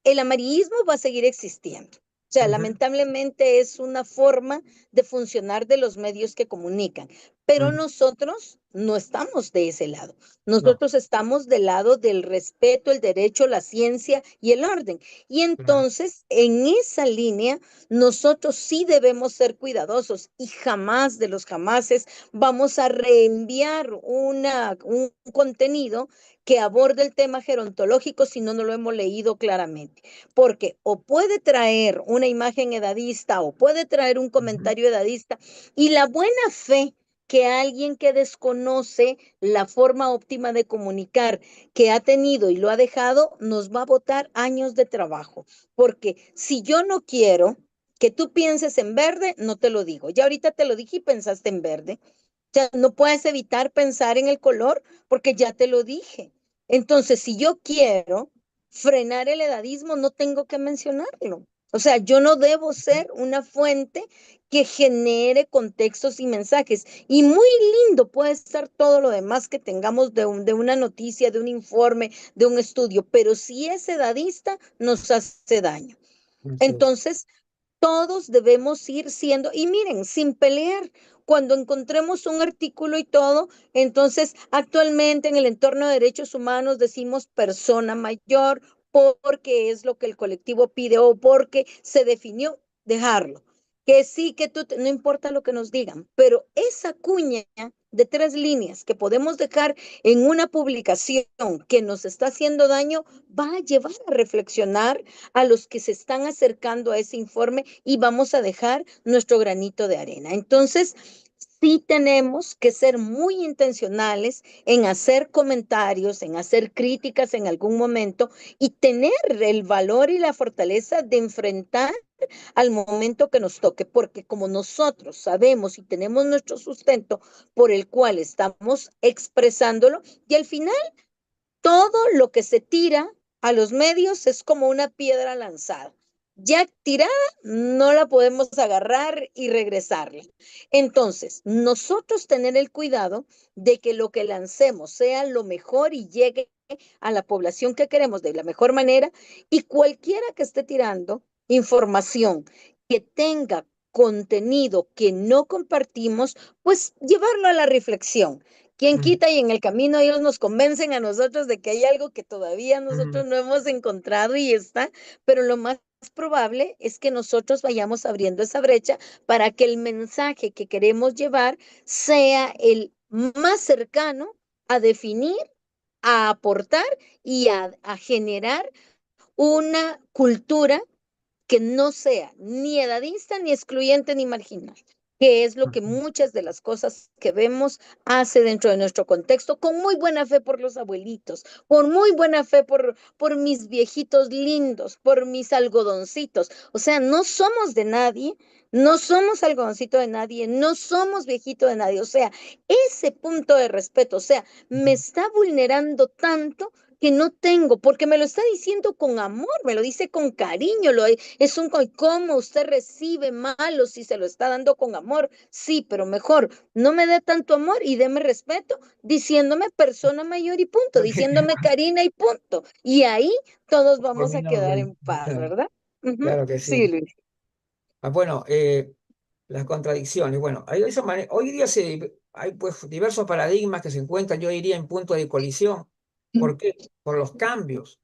el amarillismo va a seguir existiendo. O sea, ujú, lamentablemente es una forma de funcionar de los medios que comunican, pero ujú. nosotros no estamos de ese lado. No, Nosotros estamos del lado del respeto, el derecho, la ciencia y el orden. Y claro. entonces, en esa línea, nosotros sí debemos ser cuidadosos y jamás de los jamases vamos a reenviar un contenido que aborde el tema gerontológico si no lo hemos leído claramente, porque o puede traer una imagen edadista o puede traer un Ujú, comentario edadista y la buena fe que alguien que desconoce la forma óptima de comunicar que ha tenido y lo ha dejado, nos va a botar años de trabajo, porque si yo no quiero que tú pienses en verde, no te lo digo. Ya ahorita te lo dije y pensaste en verde. Sea, no puedes evitar pensar en el color porque ya te lo dije. Entonces, si yo quiero frenar el edadismo, no tengo que mencionarlo. O sea, yo no debo ser una fuente que genere contextos y mensajes. Y muy lindo puede estar todo lo demás que tengamos de una noticia, de un informe, de un estudio, pero si es edadista, nos hace daño. Entonces, Entonces, todos debemos ir siendo, y miren, sin pelear, cuando encontremos un artículo y todo, entonces actualmente en el entorno de derechos humanos decimos persona mayor porque es lo que el colectivo pide o porque se definió, dejarlo. Que sí, que tú, no importa lo que nos digan, pero esa cuña de 3 líneas que podemos dejar en una publicación que nos está haciendo daño va a llevar a reflexionar a los que se están acercando a ese informe y vamos a dejar nuestro granito de arena. Entonces, sí tenemos que ser muy intencionales en hacer comentarios, en hacer críticas en algún momento y tener el valor y la fortaleza de enfrentar al momento que nos toque, porque como nosotros sabemos y tenemos nuestro sustento por el cual estamos expresándolo, y al final todo lo que se tira a los medios es como una piedra lanzada. Ya tirada, no la podemos agarrar y regresarla. Entonces, nosotros tener el cuidado de que lo que lancemos sea lo mejor y llegue a la población que queremos de la mejor manera y cualquiera que esté tirando información que tenga contenido que no compartimos, pues llevarlo a la reflexión. ¿Quién mm, quita y en el camino ellos nos convencen a nosotros de que hay algo que todavía mm, nosotros no hemos encontrado y está? Pero lo más probable es que nosotros vayamos abriendo esa brecha para que el mensaje que queremos llevar sea el más cercano a definir, a aportar y a generar una cultura que no sea ni edadista, ni excluyente, ni marginal, que es lo que mm. muchas de las cosas que vemos hace dentro de nuestro contexto, con muy buena fe por los abuelitos, por muy buena fe por mis viejitos lindos, por mis algodoncitos. O sea, no somos de nadie, no somos algodoncito de nadie, no somos viejito de nadie. O sea, ese punto de respeto, o sea, me está vulnerando tanto que no tengo, porque me lo está diciendo con amor, me lo dice con cariño, es un cómo usted recibe malo si se lo está dando con amor. Sí, pero mejor no me dé tanto amor y déme respeto diciéndome persona mayor y punto, diciéndome Karina y punto. Y ahí todos Por vamos mi a quedar nombre. en paz, ¿verdad? Ujú. Claro que Sí, sí. Luis. Bueno, las contradicciones. Bueno, hoy día hay pues diversos paradigmas que se encuentran, yo diría, en punto de colisión. ¿Por qué? Por los cambios.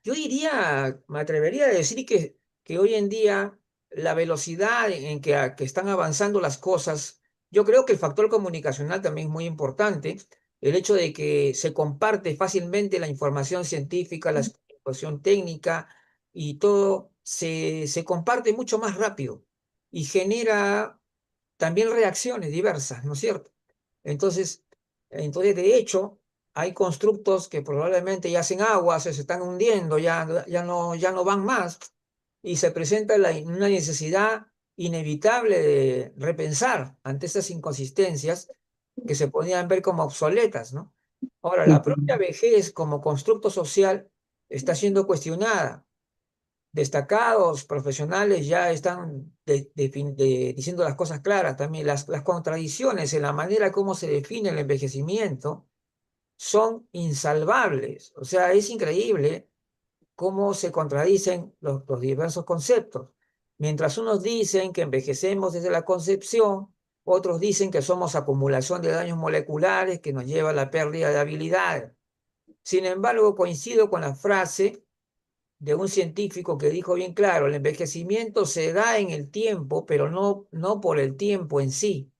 Yo diría, me atrevería a decir que hoy en día la velocidad en que están avanzando las cosas, yo creo que el factor comunicacional también es muy importante. El hecho de que se comparte fácilmente la información científica, la información técnica y todo se comparte mucho más rápido y genera también reacciones diversas, ¿no es cierto? Entonces, de hecho, hay constructos que probablemente ya hacen agua, se están hundiendo, ya no van más, y se presenta una necesidad inevitable de repensar ante estas inconsistencias que se podían ver como obsoletas, ¿no? Ahora, la propia vejez como constructo social está siendo cuestionada. Destacados profesionales ya están diciendo las cosas claras también. Las contradicciones en la manera como se define el envejecimiento son insalvables. O sea, es increíble cómo se contradicen los diversos conceptos. Mientras unos dicen que envejecemos desde la concepción, otros dicen que somos acumulación de daños moleculares que nos lleva a la pérdida de habilidades. Sin embargo, coincido con la frase de un científico que dijo bien claro, el envejecimiento se da en el tiempo, pero no por el tiempo en sí.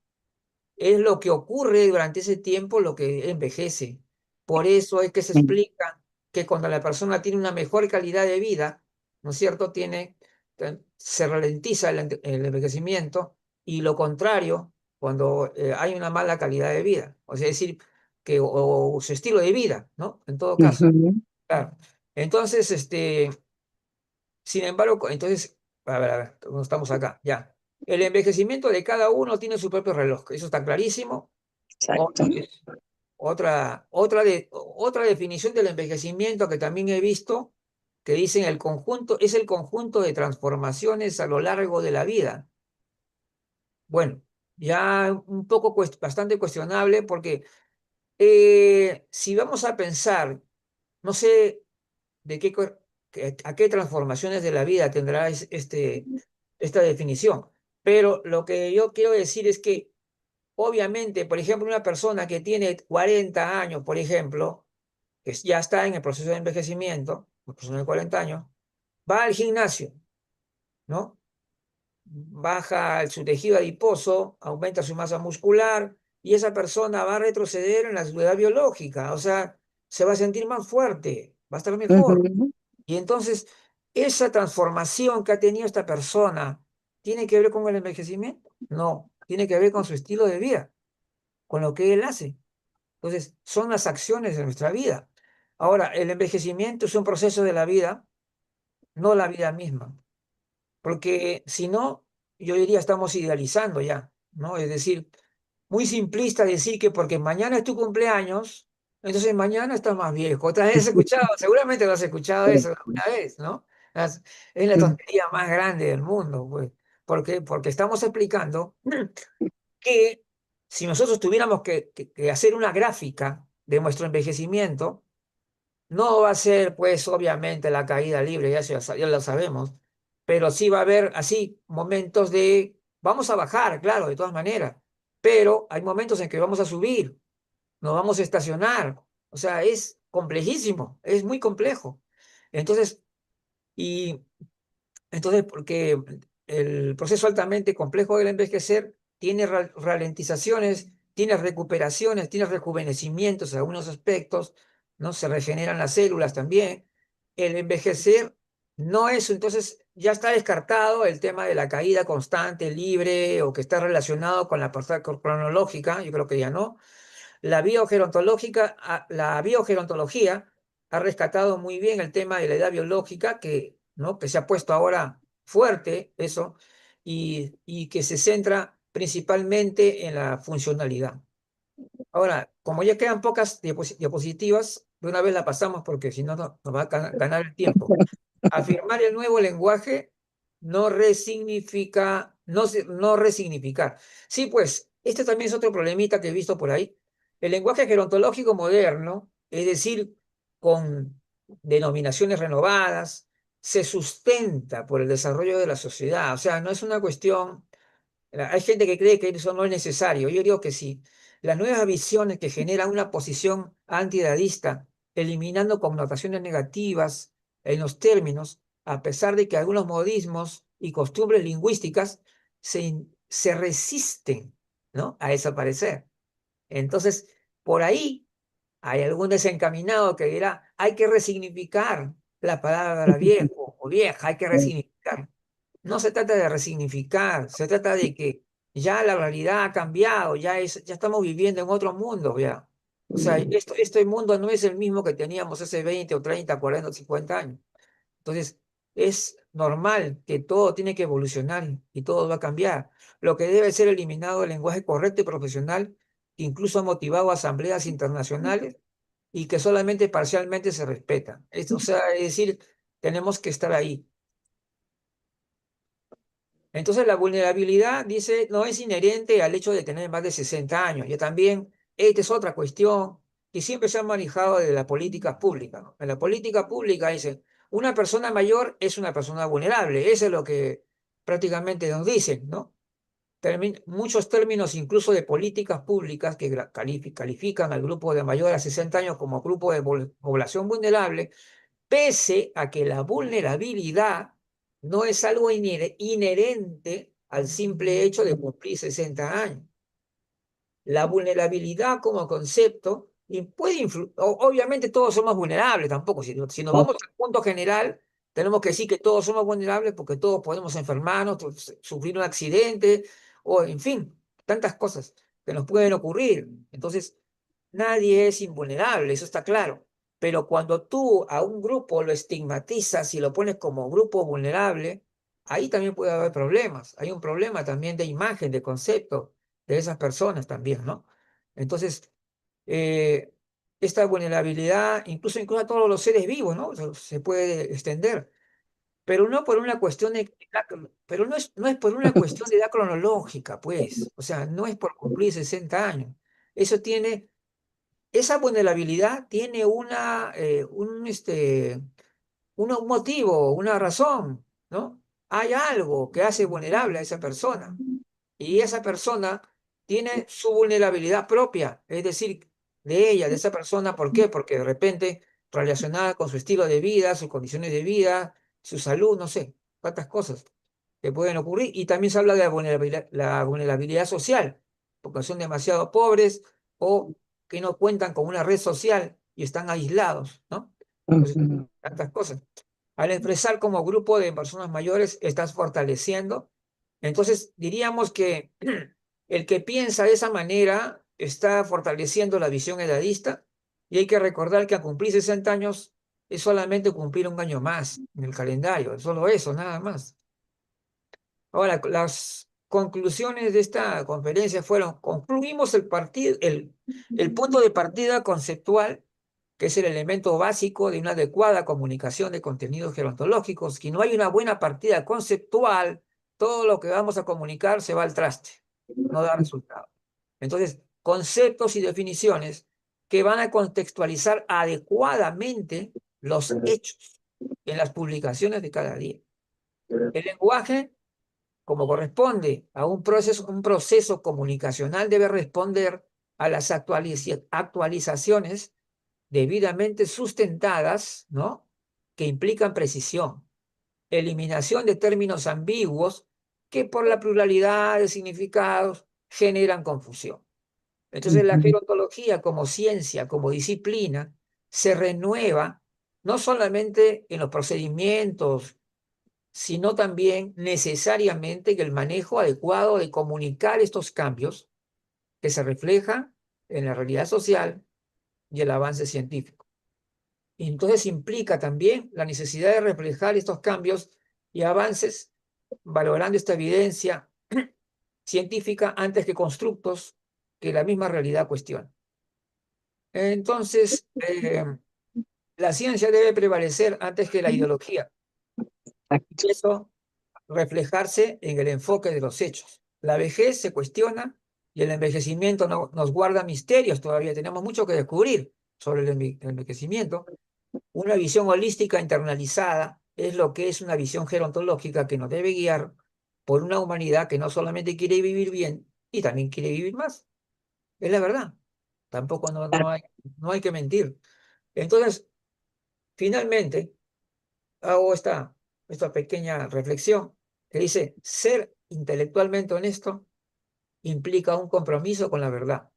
Es lo que ocurre durante ese tiempo lo que envejece. Por eso es que se explica que cuando la persona tiene una mejor calidad de vida, ¿no es cierto? Se ralentiza el envejecimiento y lo contrario cuando hay una mala calidad de vida. O sea, es decir, o su estilo de vida, ¿no? En todo caso. Ujú. Claro. Entonces, sin embargo, entonces, a ver, ¿cómo estamos acá? Ya. El envejecimiento de cada uno tiene su propio reloj, eso está clarísimo. Exacto. Otra definición del envejecimiento que también he visto que dicen el conjunto, es el conjunto de transformaciones a lo largo de la vida. Bueno, ya un poco bastante cuestionable porque si vamos a pensar, no sé de a qué transformaciones de la vida tendrá esta definición, pero lo que yo quiero decir es que obviamente, por ejemplo, una persona que tiene 40 años, por ejemplo, que ya está en el proceso de envejecimiento, una persona de 40 años, va al gimnasio, ¿no? Baja su tejido adiposo, aumenta su masa muscular y esa persona va a retroceder en la edad biológica, o sea, se va a sentir más fuerte, va a estar mejor. Ujú, Y entonces, esa transformación que ha tenido esta persona, ¿tiene que ver con el envejecimiento? No, tiene que ver con su estilo de vida, con lo que él hace. Entonces, son las acciones de nuestra vida. Ahora, el envejecimiento es un proceso de la vida, no la vida misma. Porque si no, yo diría estamos idealizando ya, ¿no? Es decir, muy simplista decir que porque mañana es tu cumpleaños, entonces mañana estás más viejo. ¿Te has escuchado? Seguramente lo has escuchado eso alguna vez, ¿no? Es es la ujú, tontería más grande del mundo, pues. ¿Por qué? Porque estamos explicando que si nosotros tuviéramos que hacer una gráfica de nuestro envejecimiento, no va a ser, pues, obviamente la caída libre, ya lo sabemos, pero sí va a haber así momentos de, vamos a bajar, claro, de todas maneras, pero hay momentos en que vamos a subir, nos vamos a estacionar, o sea, es complejísimo, es muy complejo. Entonces, y entonces, porque el proceso altamente complejo del envejecer tiene ralentizaciones, tiene recuperaciones, tiene rejuvenecimientos en algunos aspectos, ¿no? Se regeneran las células también. El envejecer no es, entonces ya está descartado el tema de la caída constante, libre, o que está relacionado con la parte cronológica, yo creo que ya no. La biogerontología ha rescatado muy bien el tema de la edad biológica, que, ¿no? que se ha puesto ahora fuerte eso, y que se centra principalmente en la funcionalidad. Ahora, como ya quedan pocas diapositivas, de una vez la pasamos porque si no nos va a ganar el tiempo. Afirmar el nuevo lenguaje no resignifica, no resignificar. Sí, pues, este también es otro problemita que he visto por ahí. El lenguaje gerontológico moderno, es decir, con denominaciones renovadas, se sustenta por el desarrollo de la sociedad. O sea, no es una cuestión. Hay gente que cree que eso no es necesario. Yo digo que sí. Las nuevas visiones que generan una posición antidadista, eliminando connotaciones negativas en los términos, a pesar de que algunos modismos y costumbres lingüísticas se resisten, ¿no? a desaparecer. Entonces, por ahí hay algún desencaminado que dirá, hay que resignificar la palabra viejo o vieja, hay que resignificar. No se trata de resignificar, se trata de que ya la realidad ha cambiado, ya estamos viviendo en otro mundo, ya. O sea, este mundo no es el mismo que teníamos hace 20 o 30, 40 o 50 años. Entonces, es normal que todo tiene que evolucionar y todo va a cambiar. Lo que debe ser eliminado el lenguaje correcto y profesional, que incluso ha motivado asambleas internacionales y que solamente parcialmente se respeta. O sea, es decir, tenemos que estar ahí. Entonces la vulnerabilidad, dice, no es inherente al hecho de tener más de 60 años. Yo también, esta es otra cuestión que siempre se ha manejado de la política pública, ¿no? En la política pública dice, una persona mayor es una persona vulnerable. Eso es lo que prácticamente nos dicen, ¿no? Muchos términos incluso de políticas públicas que califican al grupo de mayor a 60 años como grupo de población vulnerable, pese a que la vulnerabilidad no es algo inherente al simple hecho de cumplir 60 años. La vulnerabilidad como concepto puede influir, obviamente todos somos vulnerables tampoco, si nos vamos al punto general, tenemos que decir que todos somos vulnerables porque todos podemos enfermarnos, sufrir un accidente, o en fin, tantas cosas que nos pueden ocurrir. Entonces, nadie es invulnerable, eso está claro. Pero cuando tú a un grupo lo estigmatizas y lo pones como grupo vulnerable, ahí también puede haber problemas. Hay un problema también de imagen, de concepto de esas personas también, ¿no? Entonces, eh, esta vulnerabilidad incluso a todos los seres vivos, ¿no? Se puede extender, pero no por una cuestión pero no es por una cuestión de edad cronológica, pues, o sea, no es por cumplir 60 años. Eso tiene, esa vulnerabilidad tiene un motivo, una razón, ¿no? Hay algo que hace vulnerable a esa persona. Y esa persona tiene su vulnerabilidad propia, es decir, de ella, de esa persona. ¿Por qué? Porque de repente, relacionada con su estilo de vida, sus condiciones de vida, su salud, no sé, cuántas cosas que pueden ocurrir. Y también se habla de la vulnerabilidad social, porque son demasiado pobres o que no cuentan con una red social y están aislados, ¿no? Entonces, Ujú. tantas cosas. Al expresar como grupo de personas mayores, estás fortaleciendo. Entonces, diríamos que el que piensa de esa manera está fortaleciendo la visión edadista, y hay que recordar que a cumplir 60 años es solamente cumplir un año más en el calendario, solo eso, nada más. Ahora, las conclusiones de esta conferencia fueron: concluimos el punto de partida conceptual, que es el elemento básico de una adecuada comunicación de contenidos gerontológicos. Si no hay una buena partida conceptual, todo lo que vamos a comunicar se va al traste, no da resultado. Entonces, conceptos y definiciones que van a contextualizar adecuadamente los hechos en las publicaciones de cada día. El lenguaje, como corresponde a un proceso comunicacional, debe responder a las actualizaciones debidamente sustentadas, ¿no? Que implican precisión, eliminación de términos ambiguos que por la pluralidad de significados generan confusión. Entonces la Ujú. gerontología como ciencia, como disciplina, se renueva no solamente en los procedimientos, sino también necesariamente en el manejo adecuado de comunicar estos cambios que se reflejan en la realidad social y el avance científico. Y entonces implica también la necesidad de reflejar estos cambios y avances, valorando esta evidencia científica antes que constructos que la misma realidad cuestiona. Entonces, la ciencia debe prevalecer antes que la ideología, Exacto. y eso reflejarse en el enfoque de los hechos. La vejez se cuestiona y el envejecimiento nos guarda misterios todavía. Tenemos mucho que descubrir sobre el envejecimiento. Una visión holística internalizada es lo que es una visión gerontológica que nos debe guiar por una humanidad que no solamente quiere vivir bien y también quiere vivir más. Es la verdad. Tampoco no hay que mentir. Entonces, finalmente, hago esta pequeña reflexión que dice: ser intelectualmente honesto implica un compromiso con la verdad,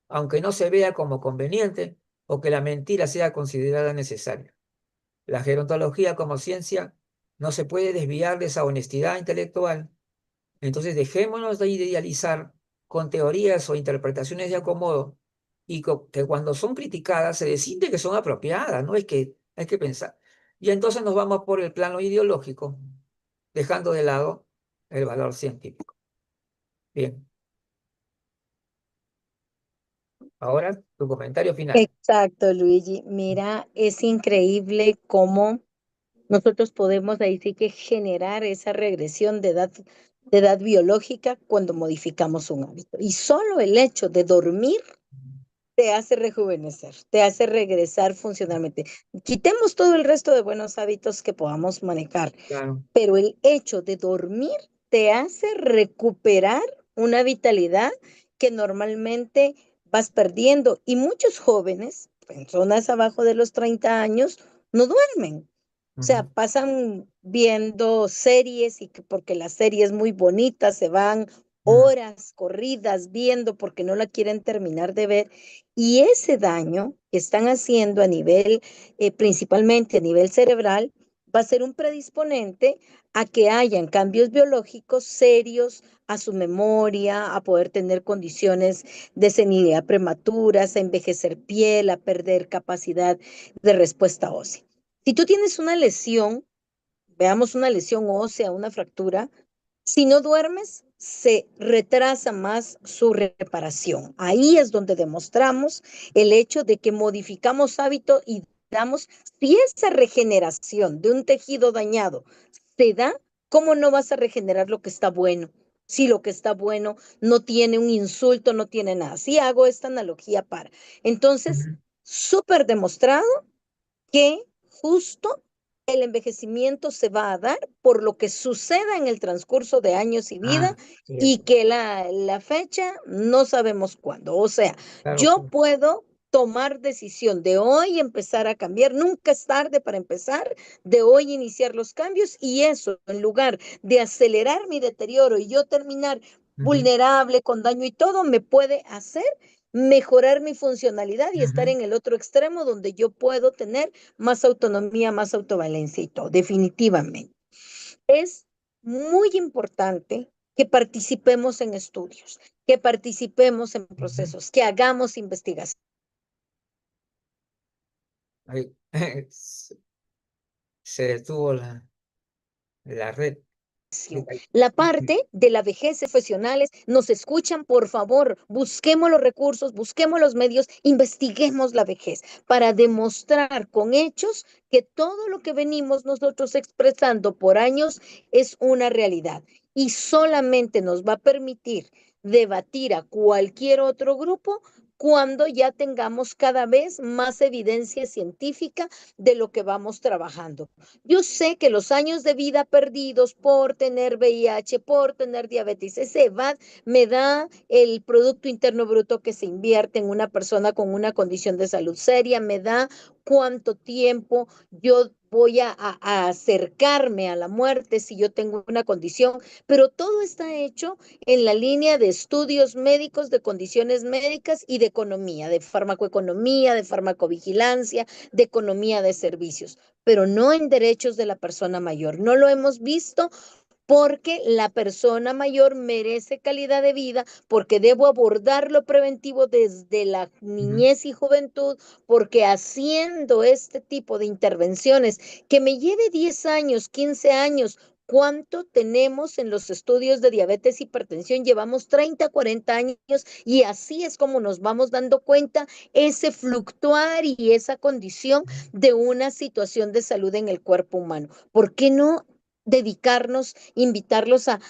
aunque no se vea como conveniente o que la mentira sea considerada necesaria. La gerontología como ciencia no se puede desviar de esa honestidad intelectual. Entonces dejémonos de idealizar con teorías o interpretaciones de acomodo, y que cuando son criticadas se decide que son apropiadas, no es que hay que pensar. Y entonces nos vamos por el plano ideológico, dejando de lado el valor científico. Bien, ahora tu comentario final. Exacto, Luigi. Mira, es increíble cómo nosotros podemos ahí sí que generar esa regresión de edad biológica cuando modificamos un hábito. Y solo el hecho de dormir te hace rejuvenecer, te hace regresar funcionalmente. Quitemos todo el resto de buenos hábitos que podamos manejar, Claro. pero el hecho de dormir te hace recuperar una vitalidad que normalmente vas perdiendo. Y muchos jóvenes, personas abajo de los 30 años, no duermen. O sea, Ujú. pasan viendo series y que porque la serie es muy bonita, se van Mm. horas corridas viendo porque no la quieren terminar de ver. Y ese daño que están haciendo a nivel, principalmente a nivel cerebral, va a ser un predisponente a que hayan cambios biológicos serios a su memoria, a poder tener condiciones de senilidad prematuras, a envejecer piel, a perder capacidad de respuesta ósea. Si tú tienes una lesión, veamos una lesión ósea, una fractura, si no duermes, se retrasa más su reparación. Ahí es donde demostramos el hecho de que modificamos hábito y damos, si esa regeneración de un tejido dañado se da, ¿cómo no vas a regenerar lo que está bueno? Si lo que está bueno no tiene un insulto, no tiene nada. Sí hago esta analogía para. Entonces, Ujú. súper demostrado que justo el envejecimiento se va a dar por lo que suceda en el transcurso de años y vida Ah, sí, y eso. que la fecha no sabemos cuándo. O sea, Claro, yo claro. puedo tomar decisión de hoy empezar a cambiar, nunca es tarde para empezar, de hoy iniciar los cambios y eso, en lugar de acelerar mi deterioro y yo terminar Ujú, vulnerable, con daño y todo, me puede hacer mejorar mi funcionalidad y estar ujú, en el otro extremo donde yo puedo tener más autonomía, más autovalencia y todo, definitivamente. Es muy importante que participemos en estudios, que participemos en ujú. procesos, que hagamos investigación. Ahí, se detuvo la red. La parte de la vejez profesionales, nos escuchan, por favor, busquemos los recursos, busquemos los medios, investiguemos la vejez para demostrar con hechos que todo lo que venimos nosotros expresando por años es una realidad y solamente nos va a permitir debatir a cualquier otro grupo cuando ya tengamos cada vez más evidencia científica de lo que vamos trabajando. Yo sé que los años de vida perdidos por tener VIH, por tener diabetes, ese EVAD me da el Producto Interno Bruto que se invierte en una persona con una condición de salud seria, me da cuánto tiempo yo voy a acercarme a la muerte si yo tengo una condición, pero todo está hecho en la línea de estudios médicos, de condiciones médicas y de economía, de farmacoeconomía, de farmacovigilancia, de economía de servicios, pero no en derechos de la persona mayor. No lo hemos visto porque la persona mayor merece calidad de vida, porque debo abordar lo preventivo desde la Ujú, niñez y juventud, porque haciendo este tipo de intervenciones que me lleve 10 años, 15 años, ¿cuánto tenemos en los estudios de diabetes y hipertensión? Llevamos 30, 40 años y así es como nos vamos dando cuenta ese fluctuar y esa condición de una situación de salud en el cuerpo humano. ¿Por qué no dedicarnos, invitarlos a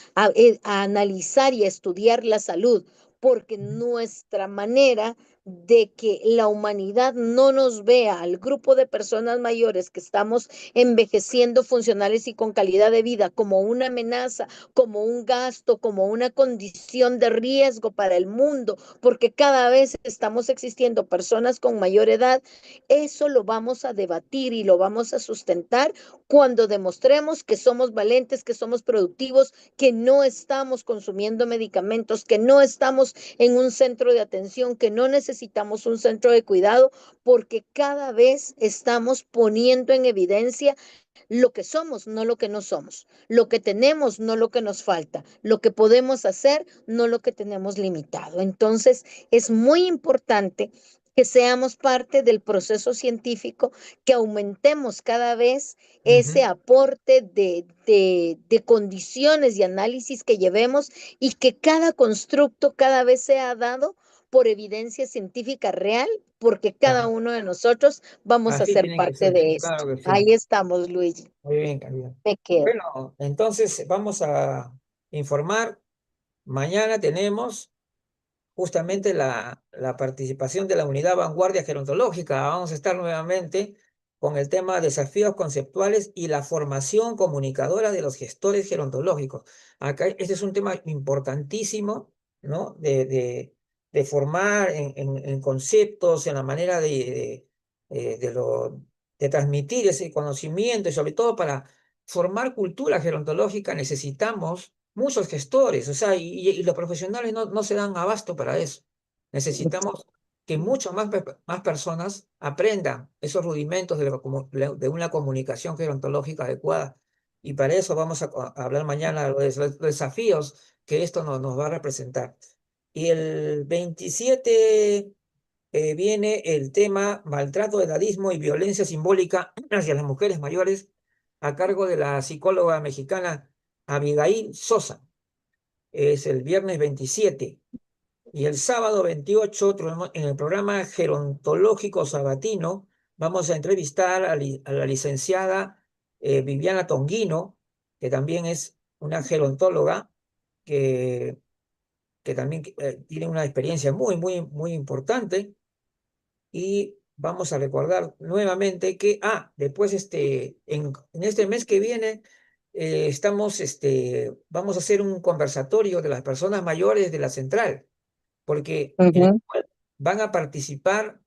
analizar y a estudiar la salud? Porque ujú, nuestra manera de que la humanidad no nos vea al grupo de personas mayores que estamos envejeciendo funcionales y con calidad de vida como una amenaza, como un gasto, como una condición de riesgo para el mundo, porque cada vez estamos existiendo personas con mayor edad, eso lo vamos a debatir y lo vamos a sustentar cuando demostremos que somos valentes, que somos productivos, que no estamos consumiendo medicamentos, que no estamos en un centro de atención, que no necesitamos un centro de cuidado, porque cada vez estamos poniendo en evidencia lo que somos, no lo que no somos, lo que tenemos, no lo que nos falta, lo que podemos hacer, no lo que tenemos limitado. Entonces, es muy importante que seamos parte del proceso científico, que aumentemos cada vez ese ujú. aporte de condiciones y análisis que llevemos y que cada constructo cada vez sea dado por evidencia científica real, porque cada Claro. uno de nosotros vamos a Así ser tiene que parte ser, de esto. claro que sí. Ahí estamos, Luigi. Muy bien, Camila. Me quedo. Bueno, entonces vamos a informar. Mañana tenemos justamente la participación de la unidad Vanguardia Gerontológica. Vamos a estar nuevamente con el tema desafíos conceptuales y la formación comunicadora de los gestores gerontológicos. Acá este es un tema importantísimo, ¿no? De formar en conceptos, en la manera de transmitir ese conocimiento y sobre todo para formar cultura gerontológica necesitamos muchos gestores, o sea, y los profesionales no se dan abasto para eso. Necesitamos que muchas más personas aprendan esos rudimentos de una comunicación gerontológica adecuada. Y para eso vamos a hablar mañana de los desafíos que esto nos va a representar. Y el 27 viene el tema maltrato, edadismo y violencia simbólica hacia las mujeres mayores a cargo de la psicóloga mexicana Abigail Sosa. es el viernes 27. Y el sábado 28, en el programa gerontológico sabatino, vamos a entrevistar a la licenciada Viviana Tonguino, que también es una gerontóloga que, que también tiene una experiencia muy importante. Y vamos a recordar nuevamente que, después en este mes que viene, vamos a hacer un conversatorio de las personas mayores de la central, porque en el Ujú, cual van a participar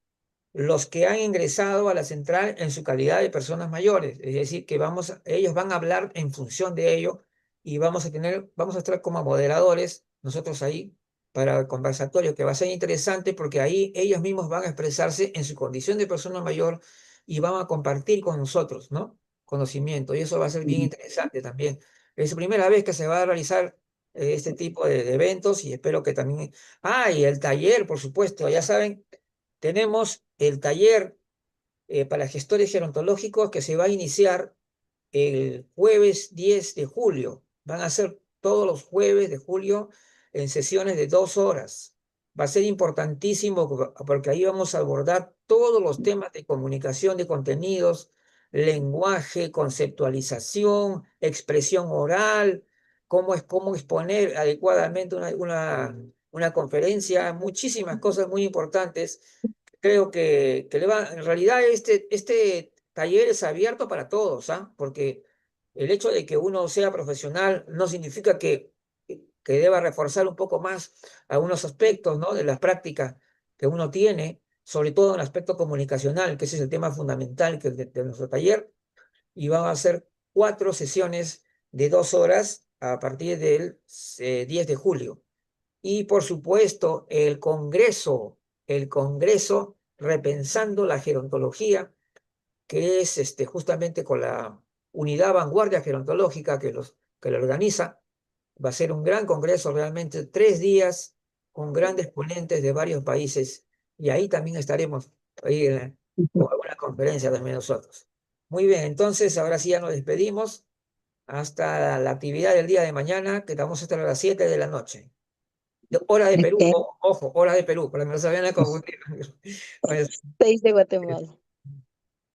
los que han ingresado a la central en su calidad de personas mayores. Es decir, que ellos van a hablar en función de ello y vamos a estar como moderadores nosotros ahí para el conversatorio, que va a ser interesante porque ahí ellos mismos van a expresarse en su condición de persona mayor y van a compartir con nosotros, ¿no? Conocimiento. Y eso va a ser bien ujú. interesante también. Es la primera vez que se va a realizar este tipo de eventos y espero que también... Y el taller, por supuesto, ya saben, tenemos el taller para gestores gerontológicos que se va a iniciar el jueves 10 de julio. Van a ser todos los jueves de julio en sesiones de 2 horas. Va a ser importantísimo porque ahí vamos a abordar todos los temas de comunicación de contenidos, lenguaje, conceptualización, expresión oral, cómo exponer adecuadamente una conferencia, muchísimas cosas muy importantes. Creo en realidad este taller es abierto para todos, ¿ah? Porque el hecho de que uno sea profesional no significa que deba reforzar un poco más algunos aspectos, ¿no? De las prácticas que uno tiene, sobre todo en el aspecto comunicacional, que ese es el tema fundamental de nuestro taller, y van a ser 4 sesiones de 2 horas a partir del 10 de julio. Y por supuesto, el Congreso Repensando la Gerontología, que es justamente con la Unidad Vanguardia Gerontológica que lo organiza. Va a ser un gran congreso, realmente 3 días con grandes ponentes de varios países. Y ahí también estaremos, ahí con alguna conferencia también nosotros. Muy bien, entonces ahora sí ya nos despedimos hasta la actividad del día de mañana, que vamos a estar a las 7 de la noche. Hora de Perú, Ok. ojo, hora de Perú, para que no se vayan a confundir. Pues, 6 de Guatemala.